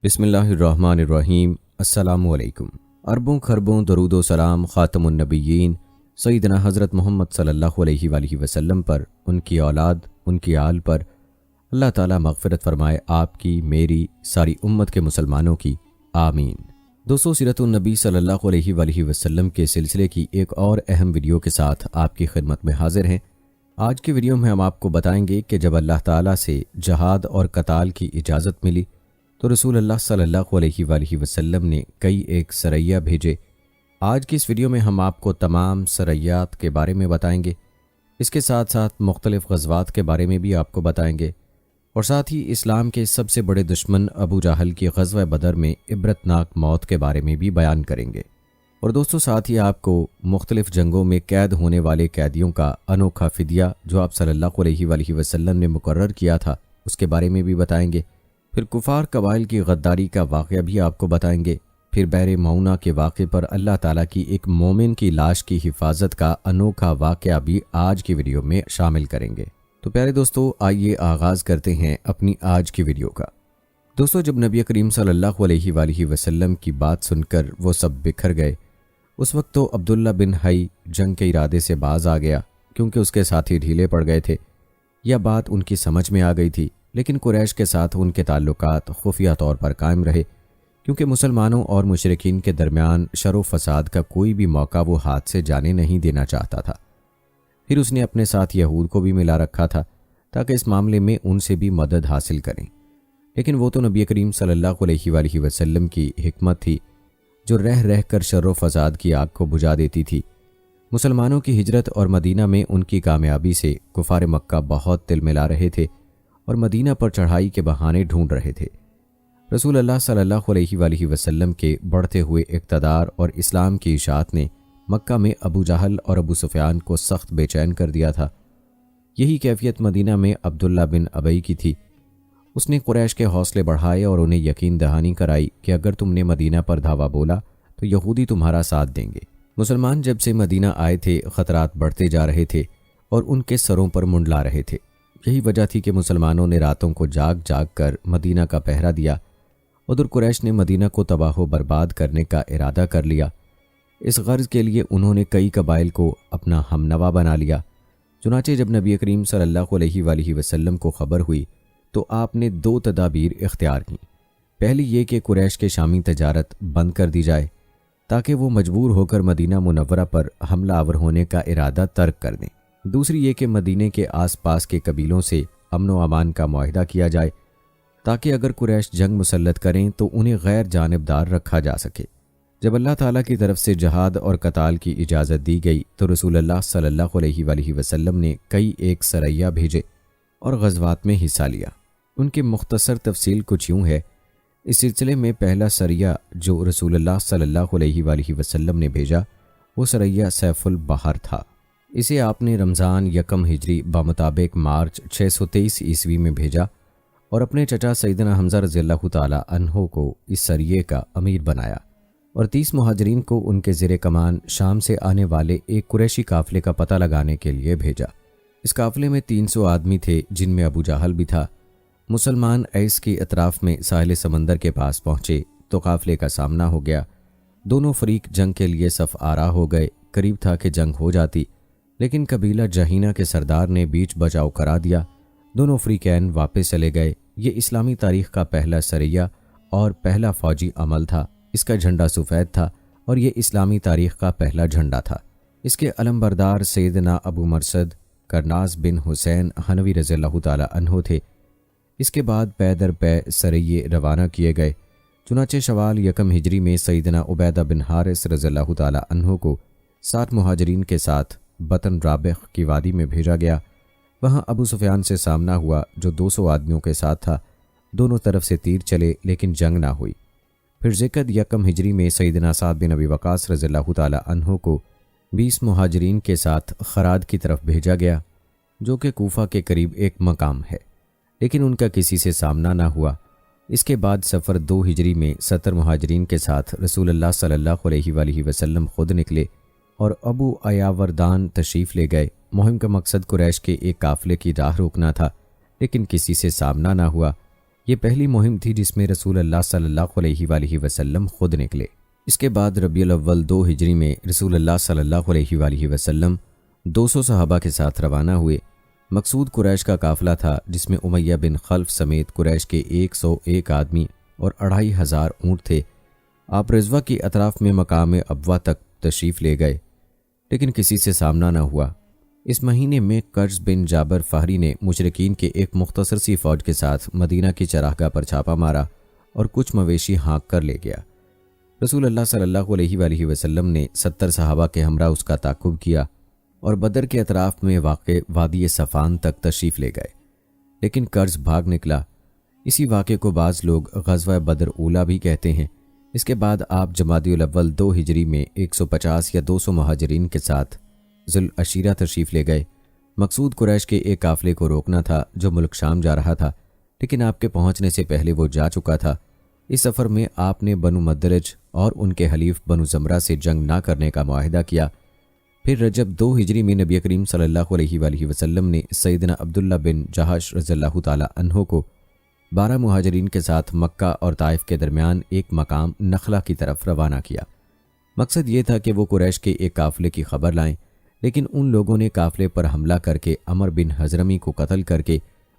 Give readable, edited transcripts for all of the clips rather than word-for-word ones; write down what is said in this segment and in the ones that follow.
بسم اللہ الرحمن الرحیم۔ السلام علیکم۔ اربوں خربوں درود و سلام خاتم النبیین سیدنا حضرت محمد صلی اللہ علیہ وآلہ وسلم پر، ان کی اولاد، ان کی آل پر اللہ تعالیٰ مغفرت فرمائے، آپ کی، میری، ساری امت کے مسلمانوں کی، آمین۔ دوستو، سیرت النبی صلی اللہ علیہ وآلہ وسلم کے سلسلے کی ایک اور اہم ویڈیو کے ساتھ آپ کی خدمت میں حاضر ہیں۔ آج کی ویڈیو میں ہم آپ کو بتائیں گے کہ جب اللہ تعالیٰ سے جہاد اور قتال کی اجازت ملی تو رسول اللہ صلی اللہ علیہ وآلہ وسلم نے کئی ایک سریہ بھیجے۔ آج کی اس ویڈیو میں ہم آپ کو تمام سریات کے بارے میں بتائیں گے، اس کے ساتھ ساتھ مختلف غزوات کے بارے میں بھی آپ کو بتائیں گے، اور ساتھ ہی اسلام کے سب سے بڑے دشمن ابو جہل کی غزوہ بدر میں عبرتناک موت کے بارے میں بھی بیان کریں گے۔ اور دوستو، ساتھ ہی آپ کو مختلف جنگوں میں قید ہونے والے قیدیوں کا انوکھا فدیہ جو آپ صلی اللہ علیہ وآلہ وسلم نے مقرر کیا تھا، اس کے بارے میں بھی بتائیں گے۔ پھر کفار قبائل کی غداری کا واقعہ بھی آپ کو بتائیں گے۔ پھر بحر معونہ کے واقعے پر اللہ تعالیٰ کی ایک مومن کی لاش کی حفاظت کا انوکھا واقعہ بھی آج کی ویڈیو میں شامل کریں گے۔ تو پیارے دوستو، آئیے آغاز کرتے ہیں اپنی آج کی ویڈیو کا۔ دوستو، جب نبی کریم صلی اللہ علیہ وآلہ وسلم کی بات سن کر وہ سب بکھر گئے، اس وقت تو عبداللہ بن حی جنگ کے ارادے سے باز آ گیا، کیونکہ اس کے ساتھی ڈھیلے پڑ گئے تھے۔ یہ بات ان کی سمجھ میں آ گئی تھی، لیکن قریش کے ساتھ ان کے تعلقات خفیہ طور پر قائم رہے، کیونکہ مسلمانوں اور مشرکین کے درمیان شر و فساد کا کوئی بھی موقع وہ ہاتھ سے جانے نہیں دینا چاہتا تھا۔ پھر اس نے اپنے ساتھ یہود کو بھی ملا رکھا تھا تاکہ اس معاملے میں ان سے بھی مدد حاصل کریں، لیکن وہ تو نبی کریم صلی اللہ علیہ وآلہ وسلم کی حکمت تھی جو رہ رہ کر شر و فساد کی آگ کو بجھا دیتی تھی۔ مسلمانوں کی ہجرت اور مدینہ میں ان کی کامیابی سے کفار مکہ بہت تل ملا رہے تھے اور مدینہ پر چڑھائی کے بہانے ڈھونڈ رہے تھے۔ رسول اللہ صلی اللہ علیہ وآلہ وسلم کے بڑھتے ہوئے اقتدار اور اسلام کی اشاعت نے مکہ میں ابو جہل اور ابو سفیان کو سخت بے چین کر دیا تھا۔ یہی کیفیت مدینہ میں عبداللہ بن ابی کی تھی۔ اس نے قریش کے حوصلے بڑھائے اور انہیں یقین دہانی کرائی کہ اگر تم نے مدینہ پر دھاوا بولا تو یہودی تمہارا ساتھ دیں گے۔ مسلمان جب سے مدینہ آئے تھے، خطرات بڑھتے جا رہے تھے اور ان کے سروں پر منڈلا رہے تھے۔ یہی وجہ تھی کہ مسلمانوں نے راتوں کو جاگ جاگ کر مدینہ کا پہرا دیا۔ ادھر قریش نے مدینہ کو تباہ و برباد کرنے کا ارادہ کر لیا۔ اس غرض کے لیے انہوں نے کئی قبائل کو اپنا ہم نوا بنا لیا۔ چنانچہ جب نبی کریم صلی اللہ علیہ وآلہ وسلم کو خبر ہوئی تو آپ نے دو تدابیر اختیار کیں۔ پہلی یہ کہ قریش کے شامی تجارت بند کر دی جائے تاکہ وہ مجبور ہو کر مدینہ منورہ پر حملہ آور ہونے کا ارادہ ترک کر دیں۔ دوسری یہ کہ مدینے کے آس پاس کے قبیلوں سے امن و امان کا معاہدہ کیا جائے تاکہ اگر قریش جنگ مسلط کریں تو انہیں غیر جانبدار رکھا جا سکے۔ جب اللہ تعالیٰ کی طرف سے جہاد اور قتال کی اجازت دی گئی تو رسول اللہ صلی اللہ علیہ وآلہ وسلم نے کئی ایک سریہ بھیجے اور غزوات میں حصہ لیا۔ ان کی مختصر تفصیل کچھ یوں ہے۔ اس سلسلے میں پہلا سریہ جو رسول اللہ صلی اللہ علیہ وآلہ وسلم نے بھیجا وہ سریہ سیف البحر تھا۔ اسے آپ نے رمضان یکم ہجری بمطابق مارچ 623 عیسوی میں بھیجا اور اپنے چچا سیدنا حمزہ رضی اللہ تعالی عنہ کو اس سریے کا امیر بنایا اور 30 مہاجرین کو ان کے زیر کمان شام سے آنے والے ایک قریشی قافلے کا پتہ لگانے کے لیے بھیجا۔ اس قافلے میں 300 آدمی تھے جن میں ابو جہل بھی تھا۔ مسلمان ایس کے اطراف میں ساحل سمندر کے پاس پہنچے تو قافلے کا سامنا ہو گیا۔ دونوں فریق جنگ کے لیے صف آرا ہو گئے۔ قریب تھا کہ جنگ ہو جاتی، لیکن قبیلہ جہینہ کے سردار نے بیچ بچاؤ کرا دیا۔ دونوں فریقین واپس چلے گئے۔ یہ اسلامی تاریخ کا پہلا سریہ اور پہلا فوجی عمل تھا۔ اس کا جھنڈا سفید تھا اور یہ اسلامی تاریخ کا پہلا جھنڈا تھا۔ اس کے علمبردار سیدنا ابو مرصد کرناز بن حسین حنوی رضی اللہ تعالی عنہ تھے۔ اس کے بعد پے در پے سریے روانہ کیے گئے۔ چنانچہ شوال یکم ہجری میں سیدنا عبیدہ بن حارث رضی اللہ تعالی عنہ کو 60 مہاجرین کے ساتھ بطن رابخ کی وادی میں بھیجا گیا۔ وہاں ابو سفیان سے سامنا ہوا جو 200 آدمیوں کے ساتھ تھا۔ دونوں طرف سے تیر چلے لیکن جنگ نہ ہوئی۔ پھر ذکر یکم ہجری میں سیدنا سعد بن ابی وقاص رضی اللہ تعالی عنہ کو 20 مہاجرین کے ساتھ خراد کی طرف بھیجا گیا، جو کہ کوفہ کے قریب ایک مقام ہے، لیکن ان کا کسی سے سامنا نہ ہوا۔ اس کے بعد سفر 2 ہجری میں 70 مہاجرین کے ساتھ رسول اللہ صلی اللہ علیہ وآلہ وسلم خود نکلے اور ابو ایاوردان تشریف لے گئے۔ مہم کا مقصد قریش کے ایک قافلے کی راہ روکنا تھا، لیکن کسی سے سامنا نہ ہوا۔ یہ پہلی مہم تھی جس میں رسول اللہ صلی اللہ علیہ وآلہ وسلم خود نکلے۔ اس کے بعد ربیع الاول 2 ہجری میں رسول اللہ صلی اللہ علیہ وآلہ وسلم 200 صحابہ کے ساتھ روانہ ہوئے۔ مقصود قریش کا قافلہ تھا جس میں امیہ بن خلف سمیت قریش کے 101 آدمی اور 2500 اونٹ تھے۔ آپ رضوہ کی اطراف میں مقام ابوا تک تشریف لے گئے، لیکن کسی سے سامنا نہ ہوا۔ اس مہینے میں قرظ بن جابر فہری نے مشرکین کے ایک مختصر سی فوج کے ساتھ مدینہ کی چراگاہ پر چھاپا مارا اور کچھ مویشی ہانک کر لے گیا۔ رسول اللہ صلی اللہ علیہ وآلہ وسلم نے 70 صحابہ کے ہمراہ اس کا تعاقب کیا اور بدر کے اطراف میں واقع وادی صفان تک تشریف لے گئے، لیکن قرظ بھاگ نکلا۔ اسی واقعے کو بعض لوگ غزوہ بدر اولیٰ بھی کہتے ہیں۔ اس کے بعد آپ جمادی الاول 2 ہجری میں 150 یا 200 مہاجرین کے ساتھ ذوالعشیرہ تشریف لے گئے۔ مقصود قریش کے ایک قافلے کو روکنا تھا جو ملک شام جا رہا تھا، لیکن آپ کے پہنچنے سے پہلے وہ جا چکا تھا۔ اس سفر میں آپ نے بنو مدلج اور ان کے حلیف بنو زمرہ سے جنگ نہ کرنے کا معاہدہ کیا۔ پھر رجب 2 ہجری میں نبی کریم صلی اللہ علیہ وآلہ وسلم نے سیدنا عبداللہ بن جہش رضی اللہ تعالی عنہ کو 12 مہاجرین کے ساتھ مکہ اور طائف کے درمیان ایک مقام نخلہ کی طرف روانہ کیا۔ مقصد یہ تھا کہ وہ قریش کے ایک قافلے کی خبر لائیں، لیکن ان لوگوں نے قافلے پر حملہ کر کے عمر بن حضرمی کو قتل کر کے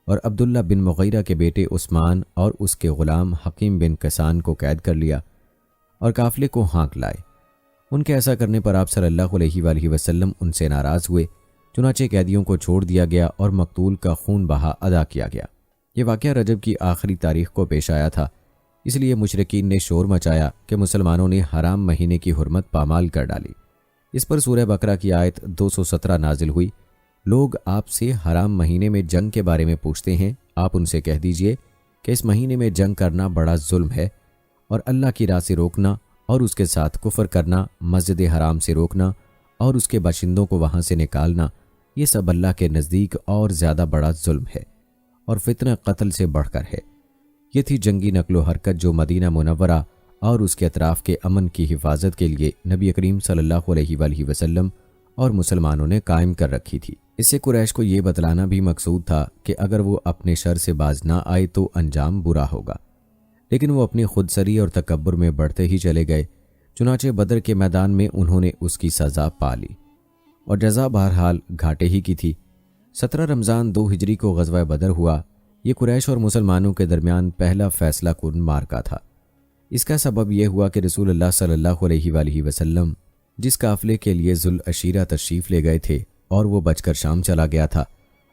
اور عبداللہ بن مغیرہ کے بیٹے عثمان اور اس کے غلام حکیم بن کسان کو قید کر لیا اور قافلے کو ہانک لائے۔ ان کے ایسا کرنے پر آپ صلی اللہ علیہ وآلہ وسلم ان سے ناراض ہوئے، چنانچہ قیدیوں کو چھوڑ دیا گیا اور مقتول کا خون بہا ادا کیا گیا۔ یہ واقعہ رجب کی آخری تاریخ کو پیش آیا تھا، اس لیے مشرکین نے شور مچایا کہ مسلمانوں نے حرام مہینے کی حرمت پامال کر ڈالی۔ اس پر سورہ بقرہ کی آیت 217 نازل ہوئی۔ لوگ آپ سے حرام مہینے میں جنگ کے بارے میں پوچھتے ہیں، آپ ان سے کہہ دیجئے کہ اس مہینے میں جنگ کرنا بڑا ظلم ہے، اور اللہ کی راہ سے روکنا اور اس کے ساتھ کفر کرنا، مسجد حرام سے روکنا اور اس کے باشندوں کو وہاں سے نکالنا، یہ سب اللہ کے نزدیک اور زیادہ بڑا ظلم ہے اور فتنہ قتل سے بڑھ کر ہے۔ یہ تھی جنگی نقل و حرکت جو مدینہ منورہ اور اس کے اطراف کے امن کی حفاظت کے لیے نبی کریم صلی اللہ علیہ وآلہ وسلم اور مسلمانوں نے قائم کر رکھی تھی۔ اس سے قریش کو یہ بتلانا بھی مقصود تھا کہ اگر وہ اپنے شر سے باز نہ آئے تو انجام برا ہوگا، لیکن وہ اپنی خودسری اور تکبر میں بڑھتے ہی چلے گئے۔ چنانچہ بدر کے میدان میں انہوں نے اس کی سزا پا لی اور جزا بہرحال گھاٹے ہی کی تھی۔ 17 رمضان 2 ہجری کو غزوہ بدر ہوا۔ یہ قریش اور مسلمانوں کے درمیان پہلا فیصلہ کن معرکہ تھا۔ اس کا سبب یہ ہوا کہ رسول اللہ صلی اللہ علیہ وآلہ وسلم جس قافلے کے لیے ذوالعشیرہ تشریف لے گئے تھے اور وہ بچ کر شام چلا گیا تھا،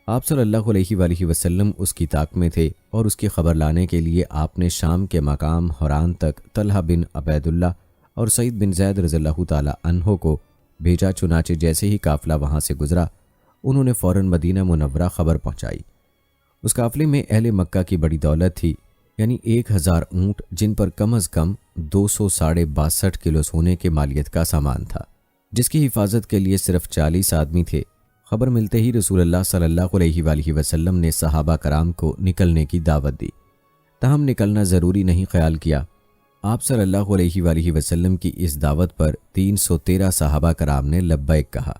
آپ صلی اللہ علیہ وآلہ وسلم اس کی طاق میں تھے اور اس کی خبر لانے کے لیے آپ نے شام کے مقام حران تک طلحہ بن عبید اللہ اور سعید بن زید رضی اللہ تعالی عنہ کو بھیجا۔ چنانچہ جیسے ہی قافلہ وہاں سے گزرا، انہوں نے فوراً مدینہ منورہ خبر پہنچائی۔ اس قافلے میں اہل مکہ کی بڑی دولت تھی، یعنی 1000 اونٹ جن پر کم از کم 262 کلو سونے کے مالیت کا سامان تھا، جس کی حفاظت کے لیے صرف 40 آدمی تھے۔ خبر ملتے ہی رسول اللہ صلی اللہ علیہ وآلہ وسلم نے صحابہ کرام کو نکلنے کی دعوت دی، تاہم نکلنا ضروری نہیں خیال کیا۔ آپ صلی اللہ علیہ وآلہ وسلم کی اس دعوت پر 313 صحابہ کرام نے لبیک کہا۔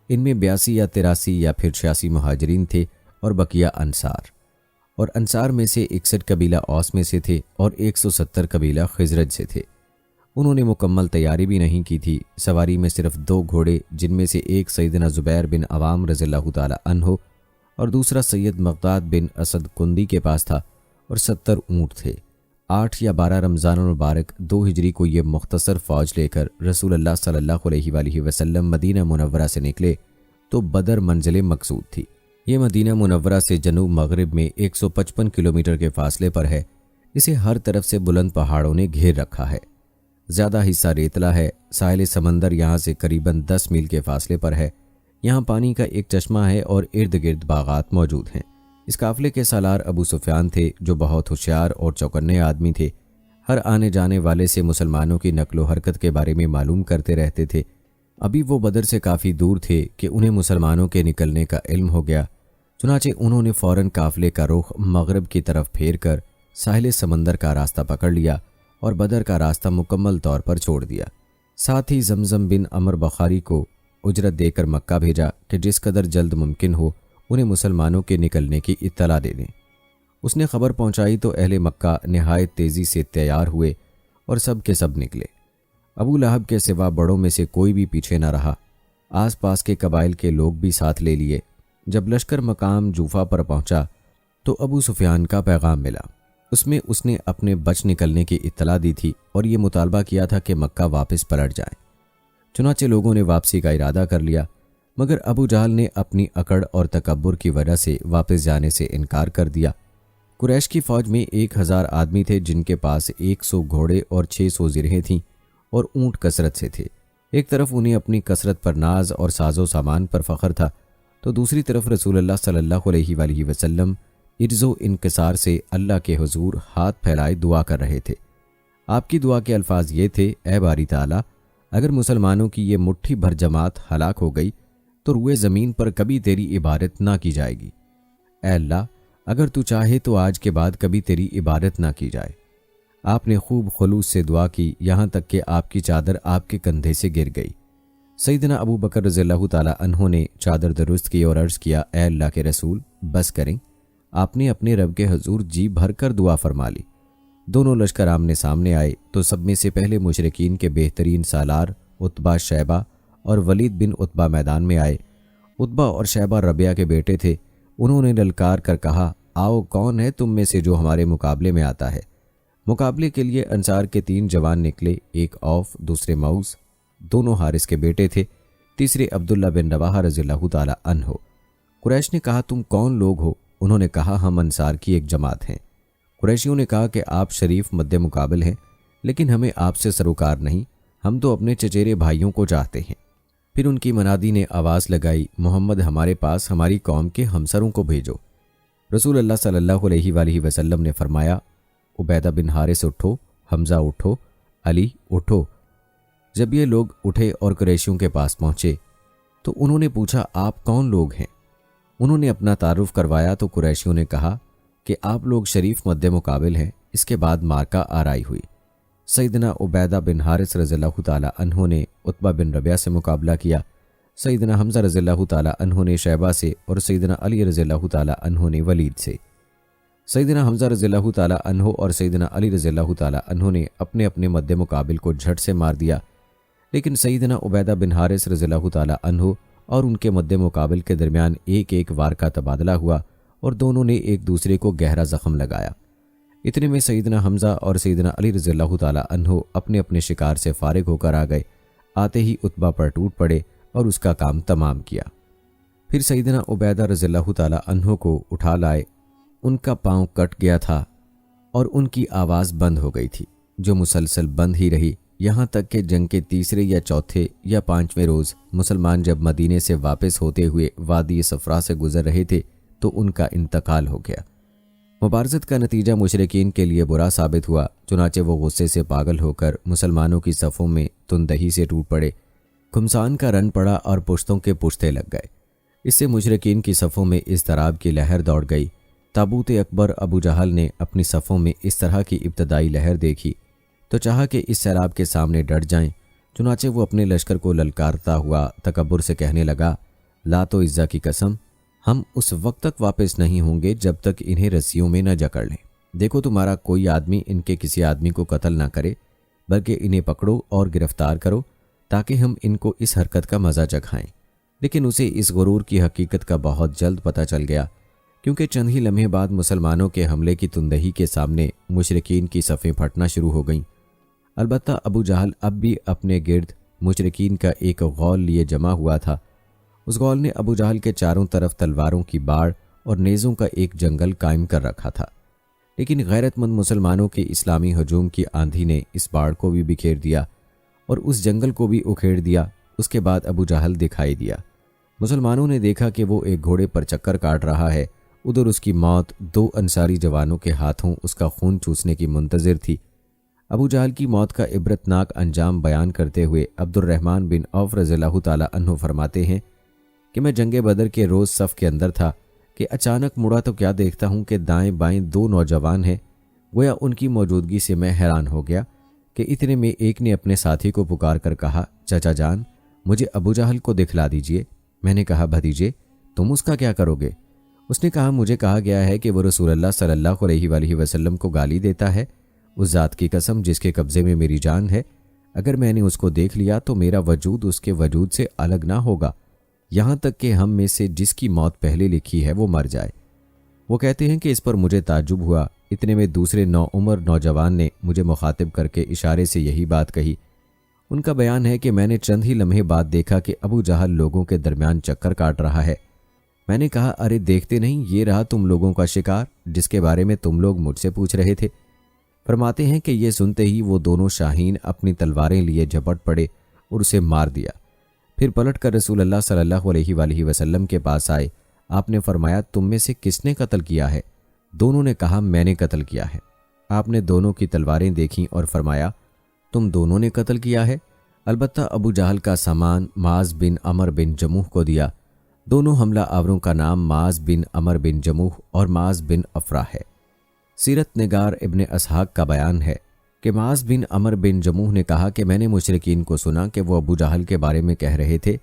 ان میں 82 یا 83 یا پھر 86 مہاجرین تھے اور بقیہ انصار، اور انصار میں سے 61 قبیلہ اوس میں سے تھے اور 170 قبیلہ خزرج سے تھے۔ انہوں نے مکمل تیاری بھی نہیں کی تھی۔ سواری میں صرف 2 گھوڑے، جن میں سے ایک سیدنا زبیر بن عوام رضی اللہ تعالی عنہ اور دوسرا سید مقداد بن اسد کندی کے پاس تھا، اور 70 اونٹ تھے۔ 8 یا 12 رمضان المبارک 2 ہجری کو یہ مختصر فوج لے کر رسول اللہ صلی اللہ علیہ وآلہ وسلم مدینہ منورہ سے نکلے تو بدر منزل مقصود تھی۔ یہ مدینہ منورہ سے جنوب مغرب میں 155 کلومیٹر کے فاصلے پر ہے۔ اسے ہر طرف سے بلند پہاڑوں نے گھیر رکھا ہے۔ زیادہ حصہ ریتلا ہے۔ ساحل سمندر یہاں سے قریباً 10 میل کے فاصلے پر ہے۔ یہاں پانی کا ایک چشمہ ہے اور ارد گرد باغات موجود ہیں۔ اس قافلے کے سالار ابو سفیان تھے، جو بہت ہوشیار اور چوکنے آدمی تھے۔ ہر آنے جانے والے سے مسلمانوں کی نقل و حرکت کے بارے میں معلوم کرتے رہتے تھے۔ ابھی وہ بدر سے کافی دور تھے کہ انہیں مسلمانوں کے نکلنے کا علم ہو گیا، چنانچہ انہوں نے فوراً قافلے کا رخ مغرب کی طرف پھیر کر ساحل سمندر کا راستہ پکڑ لیا اور بدر کا راستہ مکمل طور پر چھوڑ دیا۔ ساتھ ہی زمزم بن عمر بخاری کو اجرت دے کر مکہ بھیجا کہ جس قدر جلد ممکن ہو انہیں مسلمانوں کے نکلنے کی اطلاع دے دیں۔ اس نے خبر پہنچائی تو اہل مکہ نہایت تیزی سے تیار ہوئے اور سب کے سب نکلے۔ ابو لہب کے سوا بڑوں میں سے کوئی بھی پیچھے نہ رہا۔ آس پاس کے قبائل کے لوگ بھی ساتھ لے لیے۔ جب لشکر مقام جوفا پر پہنچا تو ابو سفیان کا پیغام ملا۔ اس میں اس نے اپنے بچ نکلنے کی اطلاع دی تھی اور یہ مطالبہ کیا تھا کہ مکہ واپس پلٹ جائیں۔ چنانچہ لوگوں نے واپسی کا ارادہ کر لیا، مگر ابو جہل نے اپنی اکڑ اور تکبر کی وجہ سے واپس جانے سے انکار کر دیا۔ قریش کی فوج میں 1000 آدمی تھے، جن کے پاس 100 گھوڑے اور 600 زرہیں تھیں اور اونٹ کثرت سے تھے۔ ایک طرف انہیں اپنی کثرت پر ناز اور ساز و سامان پر فخر تھا، تو دوسری طرف رسول اللہ صلی اللہ علیہ وآلہ وسلم عجز و انکسار سے اللہ کے حضور ہاتھ پھیلائے دعا کر رہے تھے۔ آپ کی دعا کے الفاظ یہ تھے: اے باری تعالیٰ، اگر مسلمانوں کی یہ مٹھی بھر جماعت ہلاک ہو گئی تو روئے زمین پر کبھی تیری عبادت نہ کی جائے گی۔ اے اللہ، اگر تو چاہے تو آج کے بعد کبھی تیری عبادت نہ کی جائے۔ آپ نے خوب خلوص سے دعا کی، یہاں تک کہ آپ کی چادر آپ کے کندھے سے گر گئی۔ سیدنا ابو بکر رضی اللہ تعالی عنہ نے چادر درست کی اور عرض کیا: اے اللہ کے رسول، بس کریں۔ آپ نے اپنے رب کے حضور جی بھر کر دعا فرما لی۔ دونوں لشکر آمنے سامنے آئے تو سب میں سے پہلے مشرکین کے بہترین سالار عتبہ، شیبہ اور ولید بن عتبہ میدان میں آئے۔ عتبہ اور شیبہ ربیہ کے بیٹے تھے۔ انہوں نے للکار کر کہا: آؤ، کون ہے تم میں سے جو ہمارے مقابلے میں آتا ہے؟ مقابلے کے لیے انصار کے 3 جوان نکلے، ایک اوف، دوسرے موز، دونوں حارث کے بیٹے تھے، تیسرے عبداللہ بن رواحہ رضی اللہ تعالی عنہ۔ قریش نے کہا: تم کون لوگ ہو؟ انہوں نے کہا: ہم انصار کی ایک جماعت ہیں۔ قریشیوں نے کہا کہ آپ شریف مد مقابل ہیں، لیکن ہمیں آپ سے سروکار نہیں، ہم تو اپنے چچیرے بھائیوں کو چاہتے ہیں۔ پھر ان کی منادی نے آواز لگائی: محمد ہمارے پاس ہماری قوم کے ہمسروں کو بھیجو۔ رسول اللہ صلی اللہ علیہ وآلہ وسلم نے فرمایا: عبیدہ بن حارث اٹھو، حمزہ اٹھو، علی اٹھو۔ جب یہ لوگ اٹھے اور قریشیوں کے پاس پہنچے تو انہوں نے پوچھا: آپ کون لوگ ہیں؟ انہوں نے اپنا تعارف کروایا تو قریشیوں نے کہا کہ آپ لوگ شریف مد مقابل ہیں۔ اس کے بعد مارکا آرائی ہوئی۔ سیدنا عبیدہ بن حارث رضی اللہ تعالی عنہ نے عتبہ بن ربیہ سے مقابلہ کیا، سیدنا حمزہ رضی اللہ تعالی عنہ نے شیبہ سے اور سیدنا علی رضی اللہ تعالی عنہ نے ولید سے۔ سیدنا حمزہ رضی اللہ تعالی عنہ اور سیدنا علی رضی اللہ تعالی عنہ نے اپنے اپنے مد مقابل کو جھٹ سے مار دیا، لیکن سیدنا عبیدہ بن حارث رضی اللہ تعالی عنہ اور ان کے مد مقابل کے درمیان ایک ایک وار کا تبادلہ ہوا اور دونوں نے ایک دوسرے کو گہرا زخم لگایا۔ اتنے میں سیدنا حمزہ اور سیدنا علی رضی اللہ تعالی عنہ اپنے اپنے شکار سے فارغ ہو کر آ گئے۔ آتے ہی عتبہ پر ٹوٹ پڑے اور اس کا کام تمام کیا۔ پھر سیدنا عبیدہ رضی اللہ تعالی عنہ کو اٹھا لائے۔ ان کا پاؤں کٹ گیا تھا اور ان کی آواز بند ہو گئی تھی، جو مسلسل بند ہی رہی، یہاں تک کہ جنگ کے تیسرے یا چوتھے یا 5ویں روز مسلمان جب مدینے سے واپس ہوتے ہوئے وادی صفرا سے گزر رہے تھے تو ان کا انتقال ہو گیا۔ مبارزت کا نتیجہ مشرکین کے لیے برا ثابت ہوا، چنانچہ وہ غصے سے پاگل ہو کر مسلمانوں کی صفوں میں تندہی سے ٹوٹ پڑے۔ گھمسان کا رن پڑا اور پشتوں کے پشتے لگ گئے۔ اس سے مشرکین کی صفوں میں اضطراب کی لہر دوڑ گئی۔ تابوت اکبر ابو جہل نے اپنی صفوں میں اس طرح کی ابتدائی لہر دیکھی تو چاہا کہ اس سیلاب کے سامنے ڈٹ جائیں، چنانچہ وہ اپنے لشکر کو للکارتا ہوا تکبر سے کہنے لگا: لات و عزا کی قسم، ہم اس وقت تک واپس نہیں ہوں گے جب تک انہیں رسیوں میں نہ جکڑ لیں۔ دیکھو تمہارا کوئی آدمی ان کے کسی آدمی کو قتل نہ کرے، بلکہ انہیں پکڑو اور گرفتار کرو تاکہ ہم ان کو اس حرکت کا مزہ چکھائیں۔ لیکن اسے اس غرور کی حقیقت کا بہت جلد پتہ چل گیا، کیونکہ چند ہی لمحے بعد مسلمانوں کے حملے کی تندہی کے سامنے مشرکین کی صفیں پھٹنا شروع ہو گئیں۔ البتہ ابو جہل اب بھی اپنے گرد مشرکین کا ایک غول لیے جمع ہوا تھا۔ اس غول نے ابو جہل کے چاروں طرف تلواروں کی باڑ اور نیزوں کا ایک جنگل قائم کر رکھا تھا، لیکن غیرت مند مسلمانوں کے اسلامی ہجوم کی آندھی نے اس باڑ کو بھی بکھیر دیا اور اس جنگل کو بھی اکھیڑ دیا۔ اس کے بعد ابو جہل دکھائی دیا۔ مسلمانوں نے دیکھا کہ وہ ایک گھوڑے پر چکر کاٹ رہا ہے، ادھر اس کی موت 2 انصاری جوانوں کے ہاتھوں اس کا خون چوسنے کی منتظر تھی۔ ابو جہل کی موت کا عبرتناک انجام بیان کرتے ہوئے عبد الرحمن بن عوف رضی اللہ تعالی عنہ فرماتے ہیں کہ میں جنگ بدر کے روز صف کے اندر تھا کہ اچانک مڑا تو کیا دیکھتا ہوں کہ دائیں بائیں 2 نوجوان ہیں۔ گویا ان کی موجودگی سے میں حیران ہو گیا کہ اتنے میں ایک نے اپنے ساتھی کو پکار کر کہا: چچا جان، مجھے ابو جہل کو دکھلا دیجئے۔ میں نے کہا: بھتیجے، تم اس کا کیا کرو گے؟ اس نے کہا مجھے کہا گیا ہے کہ وہ رسول اللہ صلی اللہ علیہ وآلہ وسلم کو گالی دیتا ہے۔ اس ذات کی قسم جس کے قبضے میں میری جان ہے، اگر میں نے اس کو دیکھ لیا تو میرا وجود اس کے وجود سے الگ نہ ہوگا، یہاں تک کہ ہم میں سے جس کی موت پہلے لکھی ہے وہ مر جائے۔ وہ کہتے ہیں کہ اس پر مجھے تعجب ہوا۔ اتنے میں دوسرے نوعمر نوجوان نے مجھے مخاطب کر کے اشارے سے یہی بات کہی۔ ان کا بیان ہے کہ میں نے چند ہی لمحے بعد دیکھا کہ ابو جہل لوگوں کے درمیان چکر کاٹ رہا ہے۔ میں نے کہا ارے دیکھتے نہیں، یہ رہا تم لوگوں کا شکار جس کے بارے میں تم لوگ مجھ سے پوچھ رہے تھے۔ فرماتے ہیں کہ یہ سنتے ہی وہ دونوں شاہین اپنی تلواریں لیے جھپٹ پڑے اور اسے مار دیا۔ پھر پلٹ کر رسول اللہ صلی اللہ علیہ وآلہ وسلم کے پاس آئے۔ آپ نے فرمایا تم میں سے کس نے قتل کیا ہے؟ دونوں نے کہا میں نے قتل کیا ہے۔ آپ نے دونوں کی تلواریں دیکھیں اور فرمایا تم دونوں نے قتل کیا ہے؟ البتہ ابو جہل کا سامان معاذ بن عمر بن جموح کو دیا۔ دونوں حملہ آوروں کا نام معاذ بن عمر بن جموح اور معاذ بن افرا ہے۔ سیرت نگار ابن اسحاق کا بیان ہے کہ معاذ بن عمر بن جموح نے کہا کہ میں نے مشرکین کو سنا کہ وہ ابو جہل کے بارے میں کہہ رہے تھے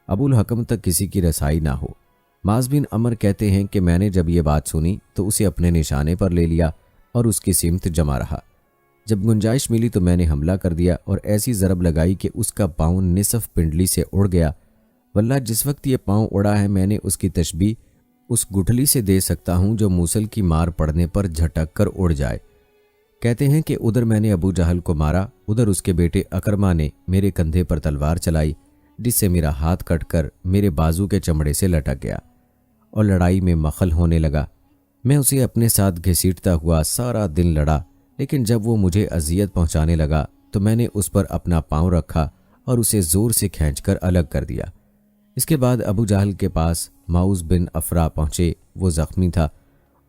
ابو الحکم تک کسی کی رسائی نہ ہو۔ معاذ بن عمر کہتے ہیں کہ میں نے جب یہ بات سنی تو اسے اپنے نشانے پر لے لیا اور اس کی سمت جمع رہا۔ جب گنجائش ملی تو میں نے حملہ کر دیا اور ایسی ضرب لگائی کہ اس کا پاؤں نصف پنڈلی سے اڑ گیا۔ واللہ جس وقت یہ پاؤں اڑا ہے میں نے اس کی تشبیہ اس گٹھلی سے دے سکتا ہوں جو موصل کی مار پڑنے پر جھٹک کر اڑ جائے۔ کہتے ہیں کہ ادھر میں نے ابو جہل کو مارا، ادھر اس کے بیٹے اکرما نے میرے کندھے پر تلوار چلائی جس سے میرا ہاتھ کٹ کر میرے بازو کے چمڑے سے لٹک گیا اور لڑائی میں مخل ہونے لگا۔ میں اسے اپنے ساتھ گھسیٹتا ہوا سارا دن لڑا، لیکن جب وہ مجھے اذیت پہنچانے لگا تو میں نے اس پر اپنا پاؤں رکھا اور اسے زور سے کھینچ کر الگ کر دیا۔ اس کے بعد ابو جہل کے پاس معوذ بن افرا پہنچے، وہ زخمی تھا۔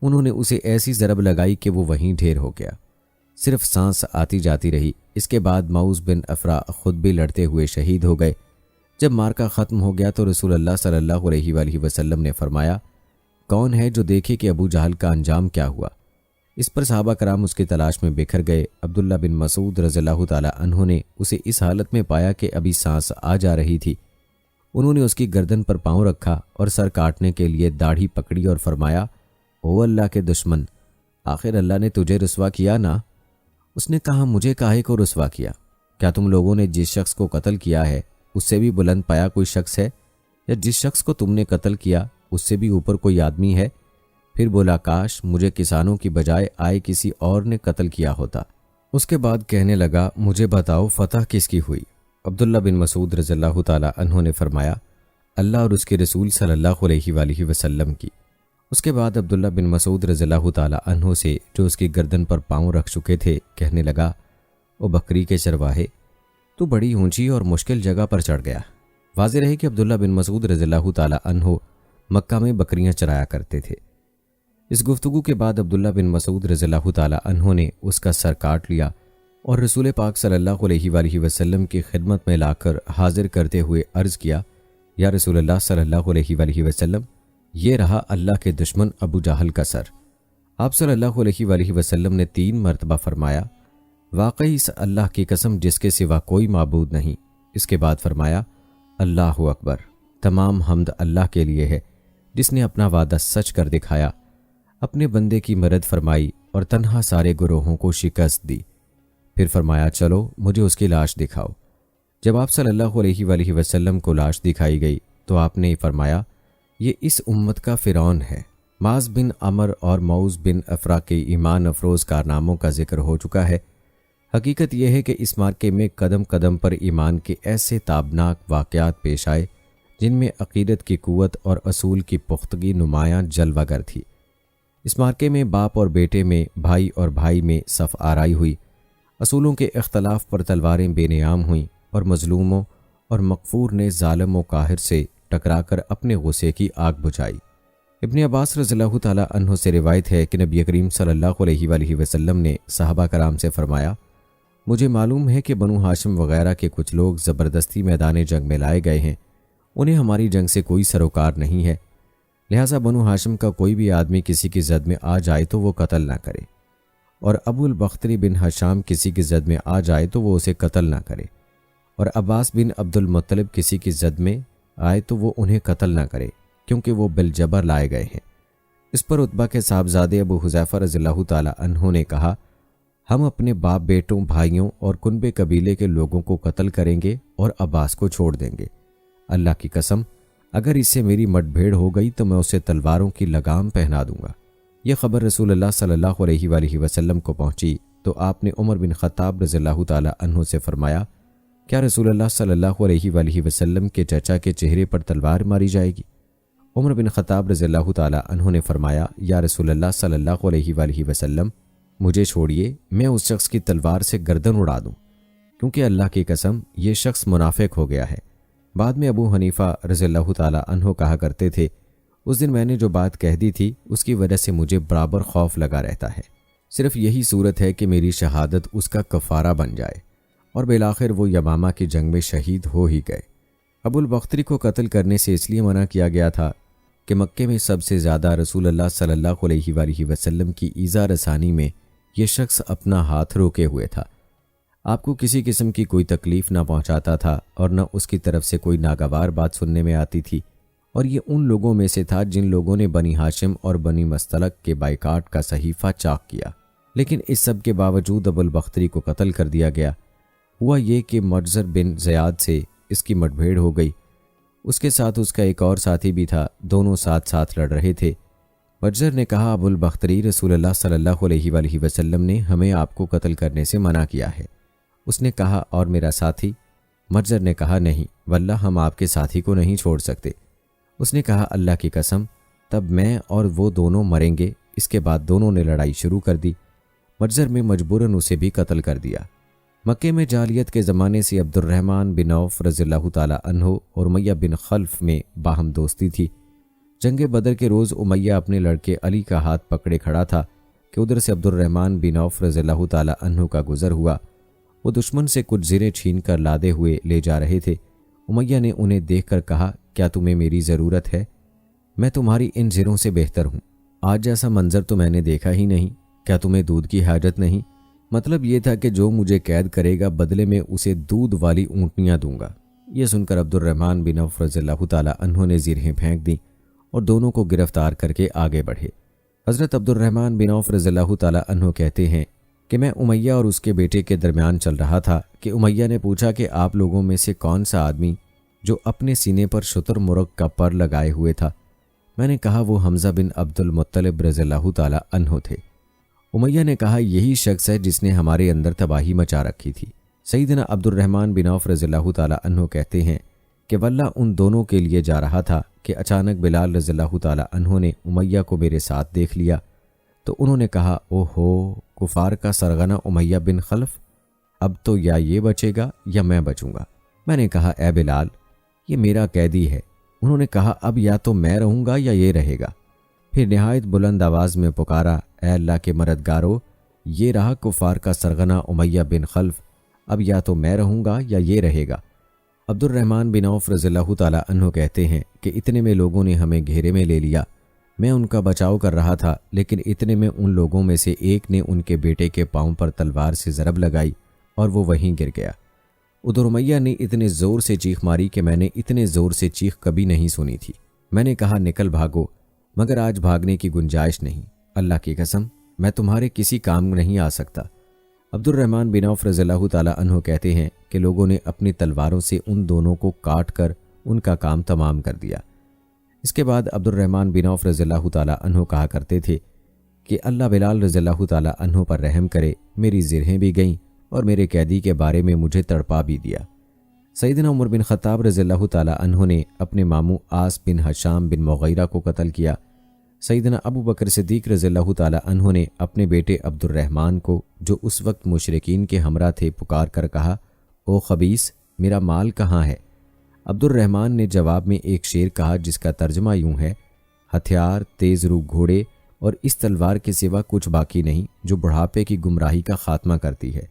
انہوں نے اسے ایسی ضرب لگائی کہ وہ وہیں ڈھیر ہو گیا، صرف سانس آتی جاتی رہی۔ اس کے بعد معوذ بن افرا خود بھی لڑتے ہوئے شہید ہو گئے۔ جب مارکا ختم ہو گیا تو رسول اللہ صلی اللہ علیہ وآلہ وسلم نے فرمایا کون ہے جو دیکھے کہ ابو جہل کا انجام کیا ہوا؟ اس پر صحابہ کرام اس کی تلاش میں بکھر گئے۔ عبداللہ بن مسعود رضی اللہ تعالی عنہ نے اسے اس حالت میں پایا کہ ابھی سانس آ جا رہی تھی۔ انہوں نے اس کی گردن پر پاؤں رکھا اور سر کاٹنے کے لیے داڑھی پکڑی اور فرمایا او اللہ کے دشمن، آخر اللہ نے تجھے رسوا کیا نا؟ اس نے کہا مجھے کاہے کو رسوا کیا؟ کیا تم لوگوں نے جس شخص کو قتل کیا ہے اس سے بھی بلند پایا کوئی شخص ہے، یا جس شخص کو تم نے قتل کیا اس سے بھی اوپر کوئی آدمی ہے؟ پھر بولا کاش مجھے کسانوں کی بجائے آئے کسی اور نے قتل کیا ہوتا۔ اس کے بعد کہنے لگا مجھے بتاؤ فتح کس کی ہوئی؟ عبداللہ بن مسعود رضی اللہ تعالی عنہ نے فرمایا اللہ اور اس کے رسول صلی اللہ علیہ وآلہ وسلم کی۔ اس کے بعد عبداللہ بن مسعود رضی اللہ تعالی عنہ سے جو اس کی گردن پر پاؤں رکھ چکے تھے کہنے لگا او بکری کے چرواہے، تو بڑی اونچی اور مشکل جگہ پر چڑھ گیا۔ واضح رہے کہ عبداللہ بن مسعود رضی اللہ تعالی عنہ مکہ میں بکریاں چرایا کرتے تھے۔ اس گفتگو کے بعد عبداللہ بن مسعود رضی اللہ تعالی عنہ نے اس کا سر کاٹ لیا اور رسول پاک صلی اللہ علیہ وآلہ وسلم کی خدمت میں لا کر حاضر کرتے ہوئے عرض کیا یا رسول اللہ صلی اللہ علیہ وآلہ وسلم، یہ رہا اللہ کے دشمن ابو جہل کا سر۔ آپ صلی اللہ علیہ وآلہ وسلم نے 3 مرتبہ فرمایا واقعی اس اللہ کی قسم جس کے سوا کوئی معبود نہیں۔ اس کے بعد فرمایا اللہ اکبر، تمام حمد اللہ کے لیے ہے جس نے اپنا وعدہ سچ کر دکھایا، اپنے بندے کی مدد فرمائی اور تنہا سارے گروہوں کو شکست دی۔ پھر فرمایا چلو مجھے اس کی لاش دکھاؤ۔ جب آپ صلی اللہ علیہ وآلہ وسلم کو لاش دکھائی گئی تو آپ نے فرمایا یہ اس امت کا فرعون ہے۔ معاذ بن عمر اور معوذ بن افرا کے ایمان افروز کارناموں کا ذکر ہو چکا ہے۔ حقیقت یہ ہے کہ اس مارکے میں قدم قدم پر ایمان کے ایسے تابناک واقعات پیش آئے جن میں عقیدت کی قوت اور اصول کی پختگی نمایاں جلوہ گر تھی۔ اس مارکے میں باپ اور بیٹے میں، بھائی اور بھائی میں صف آرائی ہوئی، اصولوں کے اختلاف پر تلواریں بے نیام ہوئیں اور مظلوموں اور مغفور نے ظالم و قاہر سے ٹکرا کر اپنے غصے کی آگ بجھائی۔ ابن عباس رضی اللہ تعالی عنہ سے روایت ہے کہ نبی کریم صلی اللہ علیہ وآلہ وسلم نے صحابہ کرام سے فرمایا مجھے معلوم ہے کہ بنو ہاشم وغیرہ کے کچھ لوگ زبردستی میدان جنگ میں لائے گئے ہیں، انہیں ہماری جنگ سے کوئی سروکار نہیں ہے، لہٰذا بنو ہاشم کا کوئی بھی آدمی کسی کی زد میں آ جائے تو وہ قتل نہ کرے، اور ابو البختری بن حشام کسی کی زد میں آ جائے تو وہ اسے قتل نہ کرے، اور عباس بن عبد المطلب کسی کی زد میں آئے تو وہ انہیں قتل نہ کرے، کیونکہ وہ بالجبر لائے گئے ہیں۔ اس پر عتبہ کے صاحبزادے ابو حذیفہ رضی اللہ تعالی عنہ نے کہا، ہم اپنے باپ بیٹوں، بھائیوں اور کنبے قبیلے کے لوگوں کو قتل کریں گے اور عباس کو چھوڑ دیں گے۔ اللہ کی قسم، اگر اس سے میری مٹ بھیڑ ہو گئی تو میں اسے تلواروں کی لگام پہنا دوں گا۔ یہ خبر رسول اللہ صلی اللہ علیہ وآلہ وسلم کو پہنچی تو آپ نے عمر بن خطاب رضی اللہ تعالی عنہ سے فرمایا، کیا رسول اللہ صلی اللہ علیہ وآلہ وسلم کے چچا کے چہرے پر تلوار ماری جائے گی؟ عمر بن خطاب رضی اللہ تعالی عنہ نے فرمایا، یا رسول اللہ صلی اللہ علیہ وآلہ وسلم، مجھے چھوڑیے، میں اس شخص کی تلوار سے گردن اڑا دوں، کیونکہ اللہ کی قسم یہ شخص منافق ہو گیا ہے۔ بعد میں ابو حنیفہ رضی اللہ تعالی عنہ کہا کرتے تھے، اس دن میں نے جو بات کہہ دی تھی اس کی وجہ سے مجھے برابر خوف لگا رہتا ہے، صرف یہی صورت ہے کہ میری شہادت اس کا کفارہ بن جائے۔ اور بالآخر وہ یمامہ کی جنگ میں شہید ہو ہی گئے۔ ابو البختری کو قتل کرنے سے اس لیے منع کیا گیا تھا کہ مکے میں سب سے زیادہ رسول اللہ صلی اللہ علیہ وآلہ وسلم کی ایذا رسانی میں یہ شخص اپنا ہاتھ روکے ہوئے تھا۔ آپ کو کسی قسم کی کوئی تکلیف نہ پہنچاتا تھا اور نہ اس کی طرف سے کوئی ناگوار بات سننے میں آتی تھی، اور یہ ان لوگوں میں سے تھا جن لوگوں نے بنی ہاشم اور بنی مستلق کے بائیکاٹ کا صحیفہ چاک کیا۔ لیکن اس سب کے باوجود ابو البختری کو قتل کر دیا گیا۔ ہوا یہ کہ مجزر بن زیاد سے اس کی مٹ بھیڑ ہو گئی۔ اس کے ساتھ اس کا ایک اور ساتھی بھی تھا، دونوں ساتھ ساتھ لڑ رہے تھے۔ مجزر نے کہا، ابو البختری، رسول اللہ صلی اللہ علیہ وآلہ وسلم نے ہمیں آپ کو قتل کرنے سے منع کیا ہے۔ اس نے کہا، اور میرا ساتھی؟ مجزر نے کہا، نہیں واللہ، ہم آپ کے ساتھی کو نہیں چھوڑ سکتے۔ اس نے کہا، اللہ کی قسم، تب میں اور وہ دونوں مریں گے۔ اس کے بعد دونوں نے لڑائی شروع کر دی۔ مجزر میں مجبوراً اسے بھی قتل کر دیا۔ مکے میں جاہلیت کے زمانے سے عبد الرحمن بن عوف رضی اللہ تعالی عنہ اور امیہ بن خلف میں باہم دوستی تھی۔ جنگ بدر کے روز امیہ اپنے لڑکے علی کا ہاتھ پکڑے کھڑا تھا کہ ادھر سے عبد الرحمن بن عوف رضی اللہ تعالی عنہ کا گزر ہوا۔ وہ دشمن سے کچھ زریں چھین کر لادے ہوئے لے جا رہے تھے۔ امیہ نے انہیں دیکھ کر کہا، کیا تمہیں میری ضرورت ہے؟ میں تمہاری ان زروں سے بہتر ہوں۔ آج جیسا منظر تو میں نے دیکھا ہی نہیں۔ کیا تمہیں دودھ کی حاجت نہیں؟ مطلب یہ تھا کہ جو مجھے قید کرے گا بدلے میں اسے دودھ والی اونٹنیاں دوں گا۔ یہ سن کر عبد الرحمن بن عوف رضی اللہ تعالی عنہ نے زرہیں پھینک دیں اور دونوں کو گرفتار کر کے آگے بڑھے۔ حضرت عبد الرحمن بن عوف رضی اللہ تعالی عنہ کہتے ہیں کہ میں امیہ اور اس کے بیٹے کے درمیان چل رہا تھا کہ امیہ نے پوچھا کہ آپ لوگوں میں سے کون سا آدمی جو اپنے سینے پر شتر مرغ کا پر لگائے ہوئے تھا؟ میں نے کہا، وہ حمزہ بن عبد المطلب رضی اللہ تعالی عنہ تھے۔ امیہ نے کہا، یہی شخص ہے جس نے ہمارے اندر تباہی مچا رکھی تھی۔ سیدنا عبد الرحمن بن عوف رضی اللہ تعالی عنہ کہتے ہیں کہ واللہ ان دونوں کے لیے جا رہا تھا کہ اچانک بلال رضی اللہ تعالی عنہ نے امیہ کو میرے ساتھ دیکھ لیا تو انہوں نے کہا، او ہو، کفار کا سرغنہ امیہ بن خلف، اب تو یا یہ بچے گا یا میں بچوں گا۔ میں نے کہا، اے بلال، یہ میرا قیدی ہے۔ انہوں نے کہا، اب یا تو میں رہوں گا یا یہ رہے گا۔ پھر نہایت بلند آواز میں پکارا، اے اللہ کے مددگارو، یہ رہا کفار کا سرغنہ امیہ بن خلف، اب یا تو میں رہوں گا یا یہ رہے گا۔ عبد الرحمن بن عوف رضی اللہ تعالی عنہ کہتے ہیں کہ اتنے میں لوگوں نے ہمیں گھیرے میں لے لیا۔ میں ان کا بچاؤ کر رہا تھا، لیکن اتنے میں ان لوگوں میں سے ایک نے ان کے بیٹے کے پاؤں پر تلوار سے ضرب لگائی اور وہ وہیں گر گیا۔ ادھر امیہ نے اتنے زور سے چیخ ماری کہ میں نے اتنے زور سے چیخ کبھی نہیں سنی تھی۔ میں نے کہا، نکل بھاگو، مگر آج بھاگنے کی گنجائش نہیں۔ اللہ کی قسم، میں تمہارے کسی کام نہیں آ سکتا۔ عبد الرحمن بن عوف رضی اللہ تعالی عنہ کہتے ہیں کہ لوگوں نے اپنی تلواروں سے ان دونوں کو کاٹ کر ان کا کام تمام کر دیا۔ اس کے بعد عبد الرحمن بن عوف رضی اللہ تعالی عنہ کہا کرتے تھے کہ اللہ بلال رضی اللہ تعالی عنہ پر رحم کرے، میری زرہیں بھی گئیں اور میرے قیدی کے بارے میں مجھے تڑپا بھی دیا۔ سیدنا عمر بن خطاب رضی اللہ تعالی عنہ نے اپنے ماموں عاص بن ہشام بن مغیرہ کو قتل کیا۔ سیدنا ابو بکر صدیق رضی اللہ تعالی عنہ نے اپنے بیٹے عبد الرحمن کو، جو اس وقت مشرکین کے ہمراہ تھے، پکار کر کہا، او خبیث، میرا مال کہاں ہے؟ عبد الرحمن نے جواب میں ایک شعر کہا جس کا ترجمہ یوں ہے، ہتھیار، تیز رو گھوڑے اور اس تلوار کے سوا کچھ باقی نہیں جو بڑھاپے کی گمراہی کا خاتمہ کرتی ہے۔